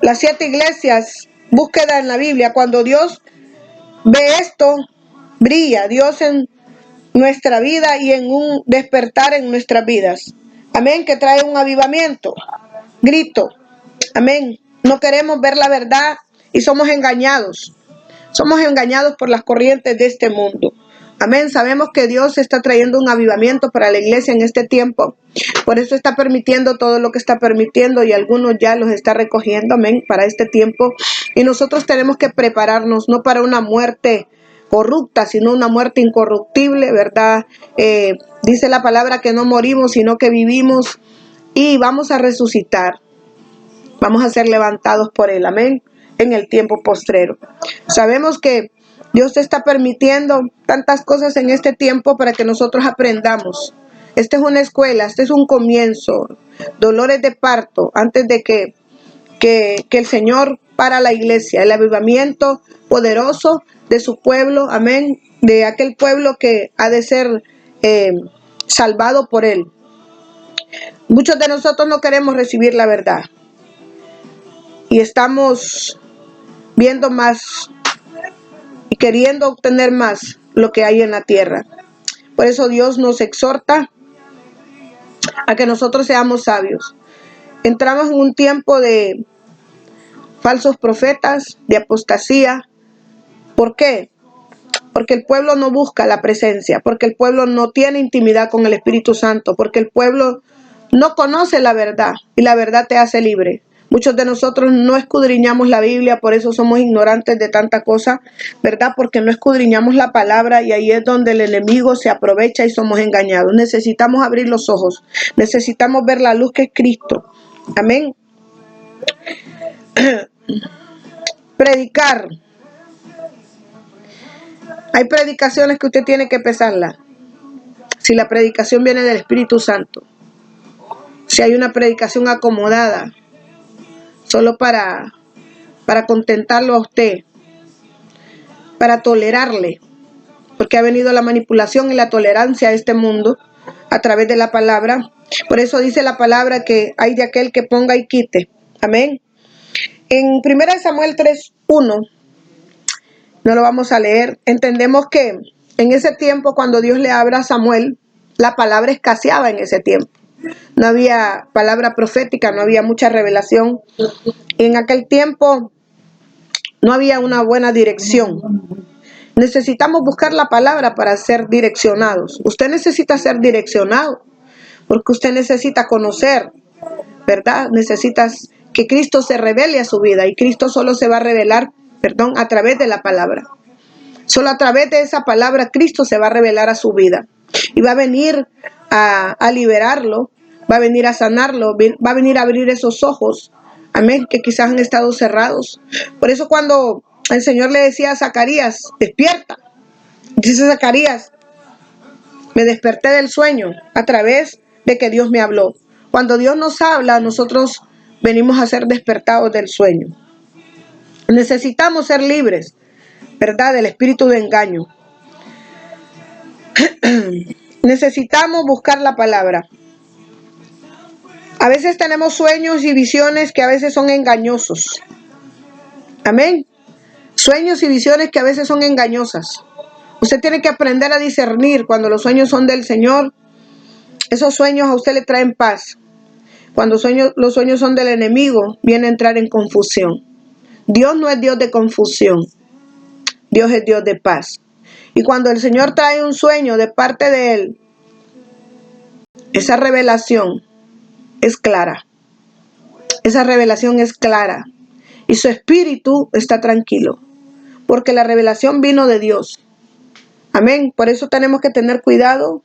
Las 7 iglesias, búsqueda en la Biblia, cuando Dios ve esto, brilla Dios en nuestra vida y en un despertar en nuestras vidas. Amén, que trae un avivamiento. Grito. Amén. No queremos ver la verdad y somos engañados. Somos engañados por las corrientes de este mundo. Amén. Sabemos que Dios está trayendo un avivamiento para la iglesia en este tiempo. Por eso está permitiendo todo lo que está permitiendo y algunos ya los está recogiendo. Amén. Para este tiempo. Y nosotros tenemos que prepararnos no para una muerte corrupta, sino una muerte incorruptible, ¿verdad? Dice la palabra que no morimos, sino que vivimos y vamos a resucitar. Vamos a ser levantados por Él, amén, en el tiempo postrero. Sabemos que Dios te está permitiendo tantas cosas en este tiempo para que nosotros aprendamos. Esta es una escuela, este es un comienzo, dolores de parto, antes de que el Señor para la iglesia, el avivamiento poderoso de su pueblo, amén, de aquel pueblo que ha de ser salvado por Él. Muchos de nosotros no queremos recibir la verdad y estamos viendo más y queriendo obtener más lo que hay en la tierra. Por eso Dios nos exhorta a que nosotros seamos sabios. Entramos en un tiempo de falsos profetas, de apostasía. ¿Por qué? Porque el pueblo no busca la presencia, porque el pueblo no tiene intimidad con el Espíritu Santo, porque el pueblo no conoce la verdad y la verdad te hace libre. Muchos de nosotros no escudriñamos la Biblia, por eso somos ignorantes de tanta cosa, ¿verdad? Porque no escudriñamos la palabra y ahí es donde el enemigo se aprovecha y somos engañados. Necesitamos abrir los ojos, necesitamos ver la luz que es Cristo. Amén. Predicar. Hay predicaciones que usted tiene que pesarlas. Si la predicación viene del Espíritu Santo. Si hay una predicación acomodada, solo para contentarlo a usted, para tolerarle, porque ha venido la manipulación y la tolerancia a este mundo a través de la palabra. Por eso dice la palabra que hay de aquel que ponga y quite. Amén. En 1 Samuel 3:1, no lo vamos a leer, entendemos que en ese tiempo cuando Dios le habla a Samuel, la palabra escaseaba en ese tiempo. No había palabra profética, no había mucha revelación. En aquel tiempo no había una buena dirección. Necesitamos buscar la palabra para ser direccionados. Usted necesita ser direccionado porque usted necesita conocer, ¿verdad? Necesitas que Cristo se revele a su vida y Cristo solo se va a revelar, a través de la palabra. Solo a través de esa palabra Cristo se va a revelar a su vida y va a venir a liberarlo, va a venir a sanarlo, va a venir a abrir esos ojos, amén, que quizás han estado cerrados. Por eso cuando el Señor le decía a Zacarías, despierta, dice Zacarías, me desperté del sueño a través de que Dios me habló. Cuando Dios nos habla, nosotros venimos a ser despertados del sueño. Necesitamos ser libres, ¿verdad? Del espíritu de engaño. Necesitamos buscar la palabra. A veces tenemos sueños y visiones que a veces son engañosos. Amén. Sueños y visiones que a veces son engañosas. Usted tiene que aprender a discernir cuando los sueños son del Señor. Esos sueños a usted le traen paz. Cuando los sueños son del enemigo, viene a entrar en confusión. Dios no es Dios de confusión. Dios es Dios de paz. Y cuando el Señor trae un sueño de parte de Él, esa revelación es clara. Esa revelación es clara. y su espíritu está tranquilo, porque la revelación vino de Dios. Amén. Por eso tenemos que tener cuidado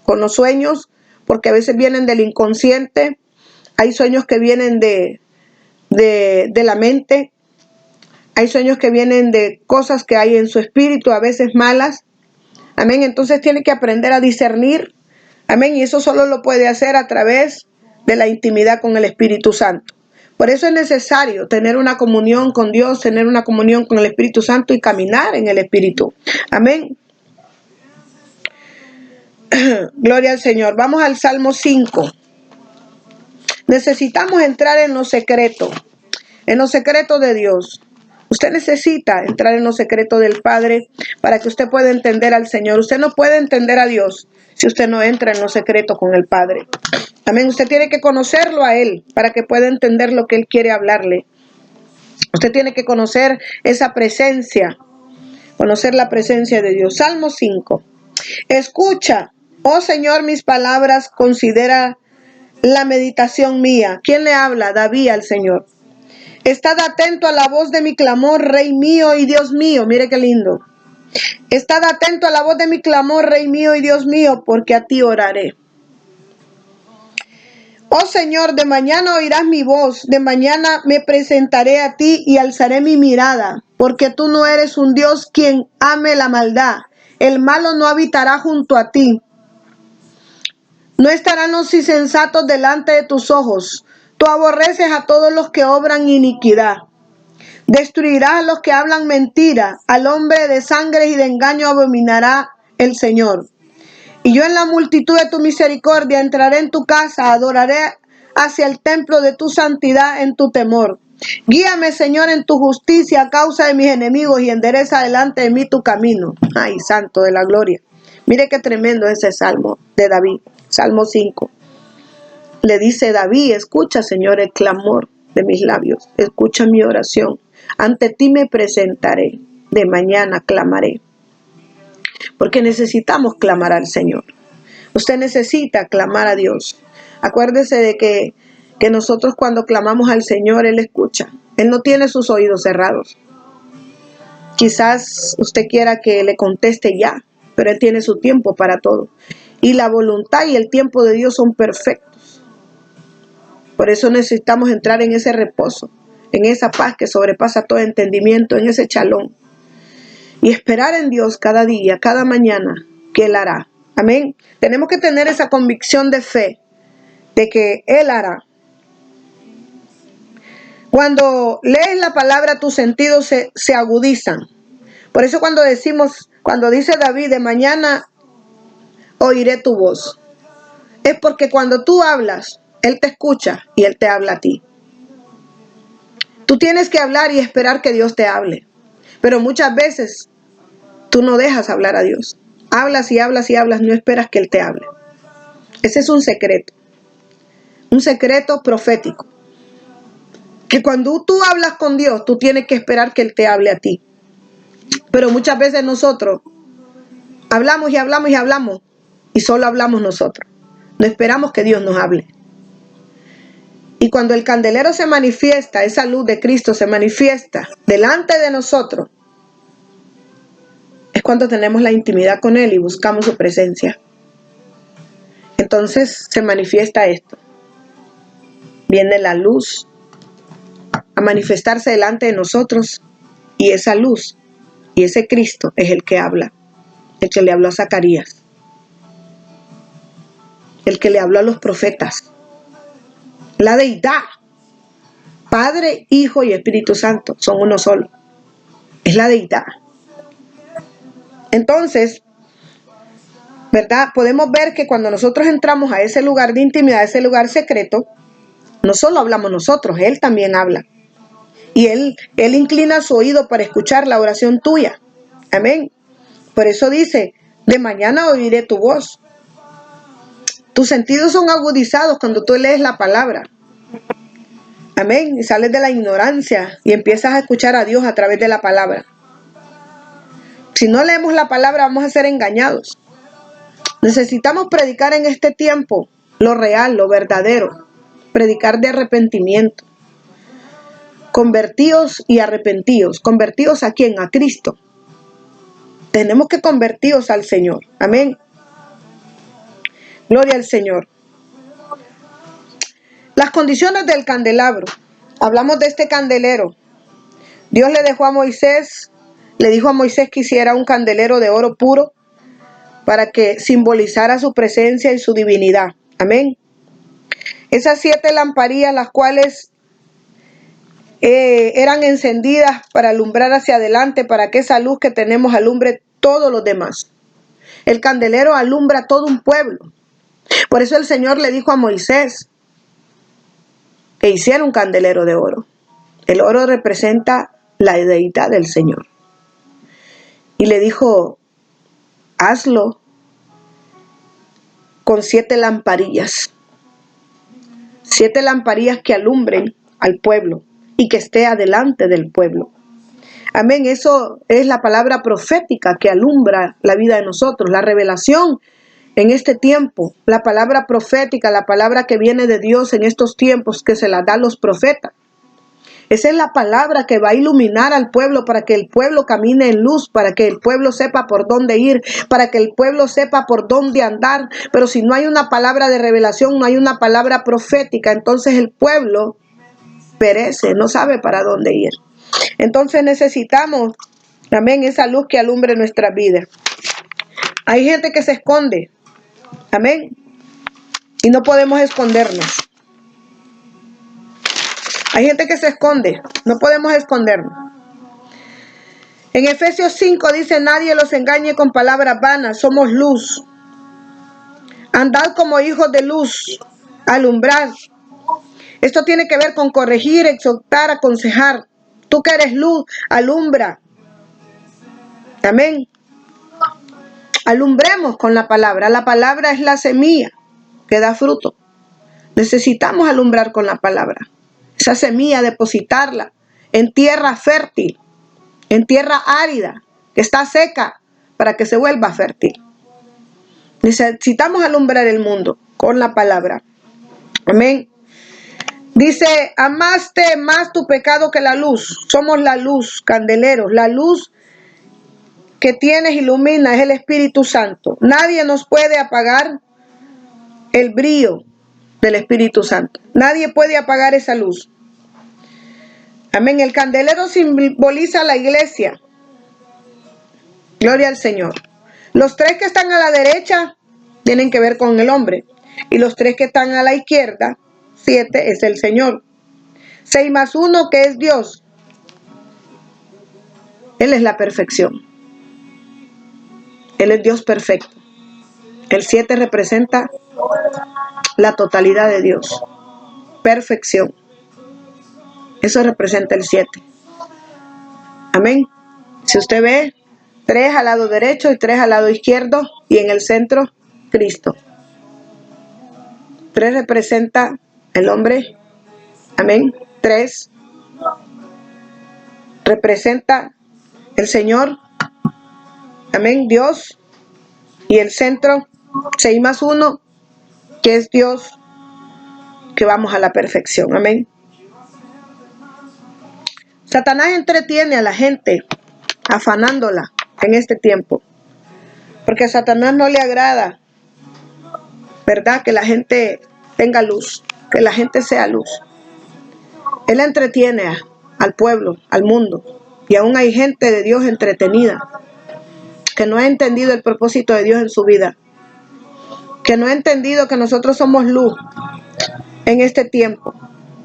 con los sueños, porque a veces vienen del inconsciente. Hay sueños que vienen de la mente. Hay sueños que vienen de cosas que hay en su espíritu, a veces malas. Amén. Entonces tiene que aprender a discernir. Amén. Y eso solo lo puede hacer a través de la intimidad con el Espíritu Santo. Por eso es necesario tener una comunión con Dios, tener una comunión con el Espíritu Santo y caminar en el Espíritu. Amén. Gloria al Señor. Vamos al Salmo 5. Necesitamos entrar en lo secreto de Dios. Usted necesita entrar en lo secreto del Padre para que usted pueda entender al Señor. Usted no puede entender a Dios si usted no entra en lo secreto con el Padre. Amén. Usted tiene que conocerlo a Él para que pueda entender lo que Él quiere hablarle. Usted tiene que conocer esa presencia, conocer la presencia de Dios. Salmo 5. Escucha, oh Señor, mis palabras, considera la meditación mía. ¿Quién le habla? David al Señor. Estad atento a la voz de mi clamor, Rey mío y Dios mío. Mire qué lindo. Estad atento a la voz de mi clamor, Rey mío y Dios mío, porque a ti oraré. Oh Señor, de mañana oirás mi voz, de mañana me presentaré a ti y alzaré mi mirada, porque tú no eres un Dios quien ame la maldad. El malo no habitará junto a ti. No estarán los insensatos delante de tus ojos. Tú aborreces a todos los que obran iniquidad. Destruirás a los que hablan mentira. Al hombre de sangre y de engaño abominará el Señor. Y yo en la multitud de tu misericordia entraré en tu casa, adoraré hacia el templo de tu santidad en tu temor. Guíame, Señor, en tu justicia a causa de mis enemigos y endereza delante de mí tu camino. Ay, Santo de la gloria. Mire qué tremendo es ese salmo de David. Salmo 5. Le dice David, escucha, Señor, el clamor de mis labios. Escucha mi oración. Ante ti me presentaré. De mañana clamaré. Porque necesitamos clamar al Señor. Usted necesita clamar a Dios. Acuérdese de que nosotros cuando clamamos al Señor, Él escucha. Él no tiene sus oídos cerrados. Quizás usted quiera que le conteste ya, pero Él tiene su tiempo para todo. Y la voluntad y el tiempo de Dios son perfectos. Por eso necesitamos entrar en ese reposo, en esa paz que sobrepasa todo entendimiento, en ese shalom. Y esperar en Dios cada día, cada mañana, que Él hará. Amén. Tenemos que tener esa convicción de fe, de que Él hará. Cuando lees la palabra, tus sentidos se agudizan. Por eso cuando dice David, de mañana oiré tu voz. Es porque cuando tú hablas, Él te escucha y Él te habla a ti. Tú tienes que hablar y esperar que Dios te hable. Pero muchas veces tú no dejas hablar a Dios. Hablas y hablas y hablas, no esperas que Él te hable. Ese es un secreto profético. Que cuando tú hablas con Dios, tú tienes que esperar que Él te hable a ti. Pero muchas veces nosotros hablamos y hablamos y hablamos y solo hablamos nosotros. No esperamos que Dios nos hable. Y cuando el candelero se manifiesta, esa luz de Cristo se manifiesta delante de nosotros, es cuando tenemos la intimidad con Él y buscamos su presencia. Entonces se manifiesta esto. Viene la luz a manifestarse delante de nosotros y esa luz y ese Cristo es el que habla, el que le habló a Zacarías, el que le habló a los profetas. La deidad, Padre, Hijo y Espíritu Santo son uno solo. Es la deidad. Entonces, ¿verdad? Podemos ver que cuando nosotros entramos a ese lugar de intimidad, a ese lugar secreto, no solo hablamos nosotros, Él también habla. Y Él inclina su oído para escuchar la oración tuya. Amén. Por eso dice, de mañana oiré tu voz. Tus sentidos son agudizados cuando tú lees la palabra. Amén. Y sales de la ignorancia y empiezas a escuchar a Dios a través de la palabra. Si no leemos la palabra, vamos a ser engañados. Necesitamos predicar en este tiempo lo real, lo verdadero. Predicar de arrepentimiento. Convertíos y arrepentíos. ¿Convertíos a quién? A Cristo. Tenemos que convertirnos al Señor. Amén. Gloria al Señor. Las condiciones del candelabro. Hablamos de este candelero. Dios le dijo a Moisés que hiciera un candelero de oro puro para que simbolizara su presencia y su divinidad. Amén. Esas 7 lamparillas, las cuales eran encendidas para alumbrar hacia adelante, para que esa luz que tenemos alumbre todos los demás. El candelero alumbra a todo un pueblo. Por eso el Señor le dijo a Moisés que hiciera un candelero de oro. El oro representa la deidad del Señor. Y le dijo, hazlo con 7 lamparillas. 7 lamparillas que alumbren al pueblo y que esté adelante del pueblo. Amén. Eso es la palabra profética que alumbra la vida de nosotros. La revelación en este tiempo, la palabra profética, la palabra que viene de Dios en estos tiempos que se la da a los profetas. Esa es la palabra que va a iluminar al pueblo para que el pueblo camine en luz, para que el pueblo sepa por dónde ir, para que el pueblo sepa por dónde andar. Pero si no hay una palabra de revelación, no hay una palabra profética, entonces el pueblo perece, no sabe para dónde ir. Entonces necesitamos, amén, esa luz que alumbre nuestra vida. Hay gente que se esconde, amén, y no podemos escondernos. Hay gente que se esconde, no podemos escondernos. En Efesios 5 dice, nadie los engañe con palabras vanas, somos luz. Andad como hijos de luz, alumbrad. Esto tiene que ver con corregir, exhortar, aconsejar. Tú que eres luz, alumbra. Amén. Alumbremos con la palabra. La palabra es la semilla que da fruto. Necesitamos alumbrar con la palabra. Esa semilla, depositarla en tierra fértil, en tierra árida, que está seca, para que se vuelva fértil. Necesitamos alumbrar el mundo con la palabra. Amén. Dice, amaste más tu pecado que la luz. Somos la luz, candeleros. La luz que tienes ilumina es el Espíritu Santo. Nadie nos puede apagar el brillo del Espíritu Santo. Nadie puede apagar esa luz. Amén. El candelero simboliza la iglesia. Gloria al Señor. Los 3 que están a la derecha tienen que ver con el hombre. Y los 3 que están a la izquierda, 7, es el Señor. 6 más 1, que es Dios. Él es la perfección. Él es Dios perfecto. El 7 representa la totalidad de Dios. Perfección. Eso representa el 7. Amén. Si usted ve, 3 al lado derecho y 3 al lado izquierdo, y en el centro, Cristo. 3 representa el hombre. Amén. 3 representa el Señor. Amén. Dios. Y el centro, 6 más 1, que es Dios, que vamos a la perfección. Amén. Satanás entretiene a la gente afanándola en este tiempo, porque a Satanás no le agrada, ¿verdad?, que la gente tenga luz, que la gente sea luz. Él entretiene al pueblo, al mundo, y aún hay gente de Dios entretenida que no ha entendido el propósito de Dios en su vida, que no ha entendido que nosotros somos luz en este tiempo.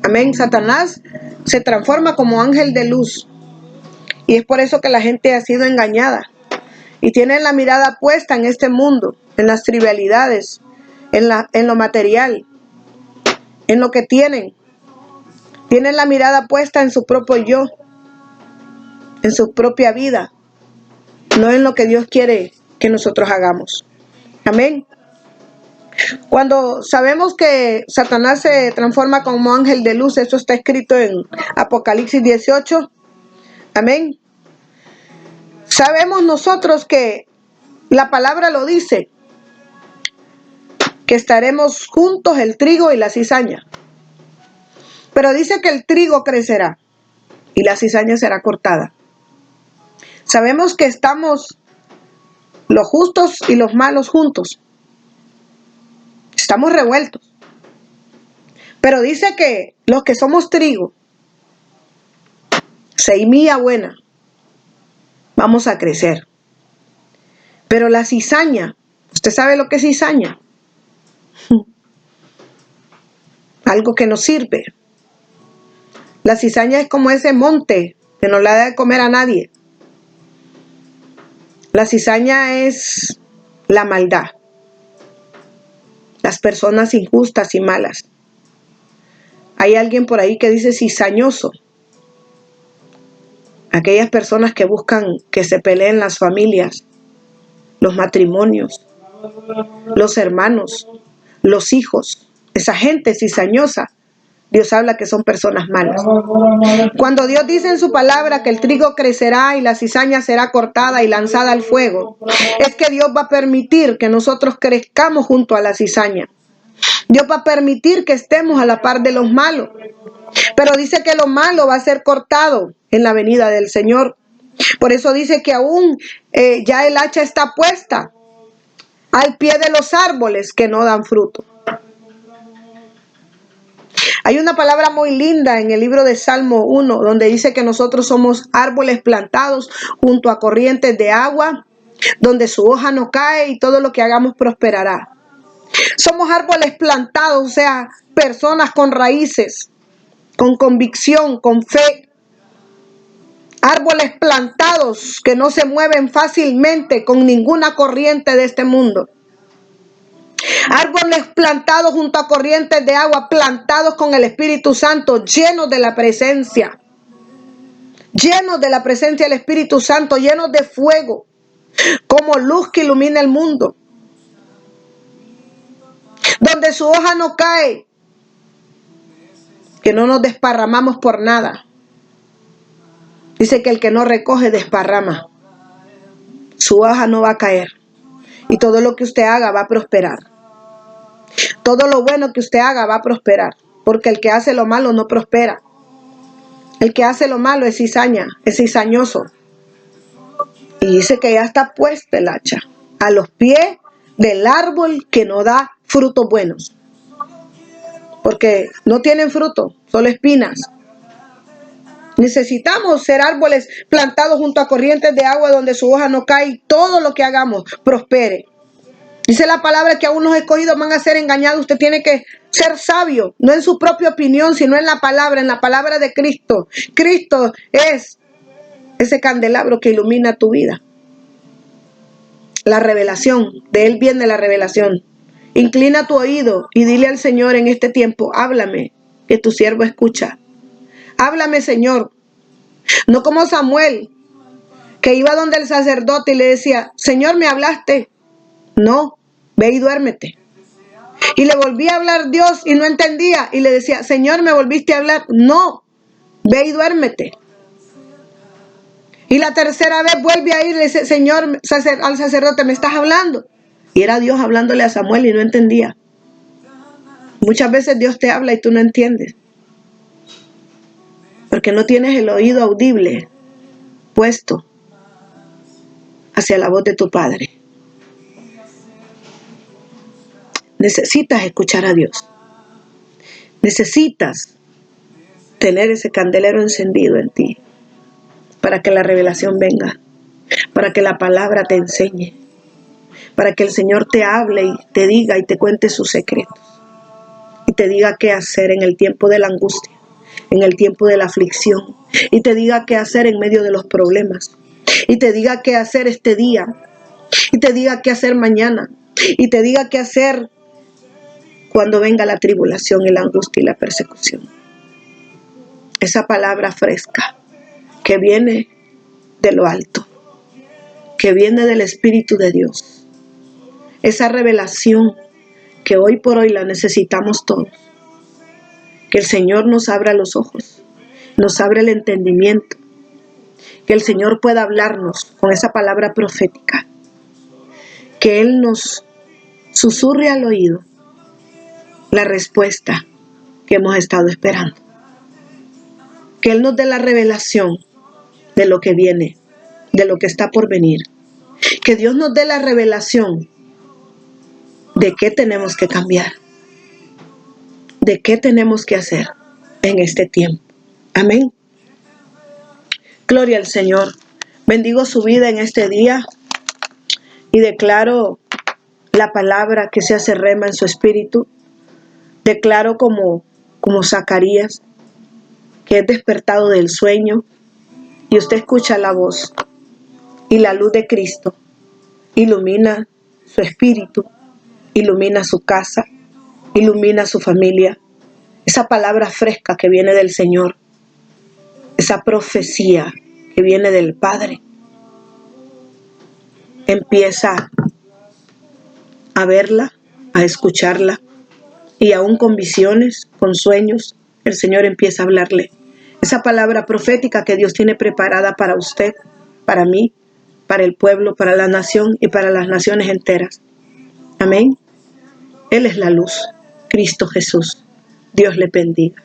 Amén. Satanás se transforma como ángel de luz, y es por eso que la gente ha sido engañada y tienen la mirada puesta en este mundo, en las trivialidades, en lo material, en lo que tienen. Tienen la mirada puesta en su propio yo, en su propia vida, no en lo que Dios quiere que nosotros hagamos. Amén. Cuando sabemos que Satanás se transforma como ángel de luz, eso está escrito en Apocalipsis 18. Amén. Sabemos nosotros que la palabra lo dice, que estaremos juntos el trigo y la cizaña. Pero dice que el trigo crecerá. y la cizaña será cortada. Sabemos que estamos los justos y los malos juntos. Estamos revueltos. Pero dice que los que somos trigo, semilla buena, vamos a crecer. Pero la cizaña, ¿usted sabe lo que es cizaña? Algo que no sirve. La cizaña es como ese monte que no le da de comer a nadie. La cizaña es la maldad, las personas injustas y malas. Hay alguien por ahí que dice cizañoso. Aquellas personas que buscan que se peleen las familias, los matrimonios, los hermanos, los hijos. Esa gente cizañosa, Dios habla que son personas malas. Cuando Dios dice en su palabra que el trigo crecerá y la cizaña será cortada y lanzada al fuego, es que Dios va a permitir que nosotros crezcamos junto a la cizaña. Dios va a permitir que estemos a la par de los malos. Pero dice que lo malo va a ser cortado en la venida del Señor. Por eso dice que aún ya el hacha está puesta al pie de los árboles que no dan fruto. Hay una palabra muy linda en el libro de Salmo 1, donde dice que nosotros somos árboles plantados junto a corrientes de agua, donde su hoja no cae y todo lo que hagamos prosperará. Somos árboles plantados, o sea, personas con raíces, con convicción, con fe. Árboles plantados que no se mueven fácilmente con ninguna corriente de este mundo. Árboles plantados junto a corrientes de agua, plantados con el Espíritu Santo, llenos de la presencia. Llenos de la presencia del Espíritu Santo, llenos de fuego, como luz que ilumina el mundo. Donde su hoja no cae, que no nos desparramamos por nada. Dice que el que no recoge desparrama. Su hoja no va a caer. Y todo lo que usted haga va a prosperar. Todo lo bueno que usted haga va a prosperar. Porque el que hace lo malo no prospera. El que hace lo malo es cizaña, es cizañoso. Y dice que ya está puesta el hacha a los pies del árbol que no da frutos buenos. Porque no tienen fruto, solo espinas. Necesitamos ser árboles plantados junto a corrientes de agua donde su hoja no cae y todo lo que hagamos prospere. Dice la palabra que aún los escogidos van a ser engañados. Usted tiene que ser sabio, no en su propia opinión, sino en la palabra de Cristo. Cristo es ese candelabro que ilumina tu vida. La revelación, de Él viene la revelación. Inclina tu oído y dile al Señor en este tiempo, háblame, que tu siervo escucha. Háblame, Señor. No como Samuel, que iba donde el sacerdote y le decía, Señor, ¿me hablaste? No, ve y duérmete. Y le volví a hablar Dios y no entendía. Y le decía, Señor, ¿me volviste a hablar? No, ve y duérmete. Y la tercera vez vuelve a ir y le dice, Señor, al sacerdote, ¿me estás hablando? Y era Dios hablándole a Samuel y no entendía. Muchas veces Dios te habla y tú no entiendes. Porque no tienes el oído audible puesto hacia la voz de tu Padre. Necesitas escuchar a Dios. Necesitas tener ese candelero encendido en ti para que la revelación venga, para que la palabra te enseñe, para que el Señor te hable y te diga y te cuente sus secretos y te diga qué hacer en el tiempo de la angustia, en el tiempo de la aflicción, y te diga qué hacer en medio de los problemas, y te diga qué hacer este día, y te diga qué hacer mañana, y te diga qué hacer cuando venga la tribulación y la angustia y la persecución. Esa palabra fresca que viene de lo alto, que viene del Espíritu de Dios. Esa revelación que hoy por hoy la necesitamos todos. Que el Señor nos abra los ojos, nos abra el entendimiento. Que el Señor pueda hablarnos con esa palabra profética. Que Él nos susurre al oído la respuesta que hemos estado esperando. Que Él nos dé la revelación de lo que viene, de lo que está por venir. Que Dios nos dé la revelación de qué tenemos que cambiar, de qué tenemos que hacer en este tiempo. Amén. Gloria al Señor. Bendigo su vida en este día y declaro la palabra que se hace rema en su espíritu. Declaro como Zacarías, que es despertado del sueño y usted escucha la voz y la luz de Cristo ilumina su espíritu, ilumina su casa, ilumina su familia. Esa palabra fresca que viene del Señor, esa profecía que viene del Padre, empieza a verla, a escucharla, y aún con visiones, con sueños, el Señor empieza a hablarle. Esa palabra profética que Dios tiene preparada para usted, para mí, para el pueblo, para la nación y para las naciones enteras. Amén. Él es la luz, Cristo Jesús. Dios le bendiga.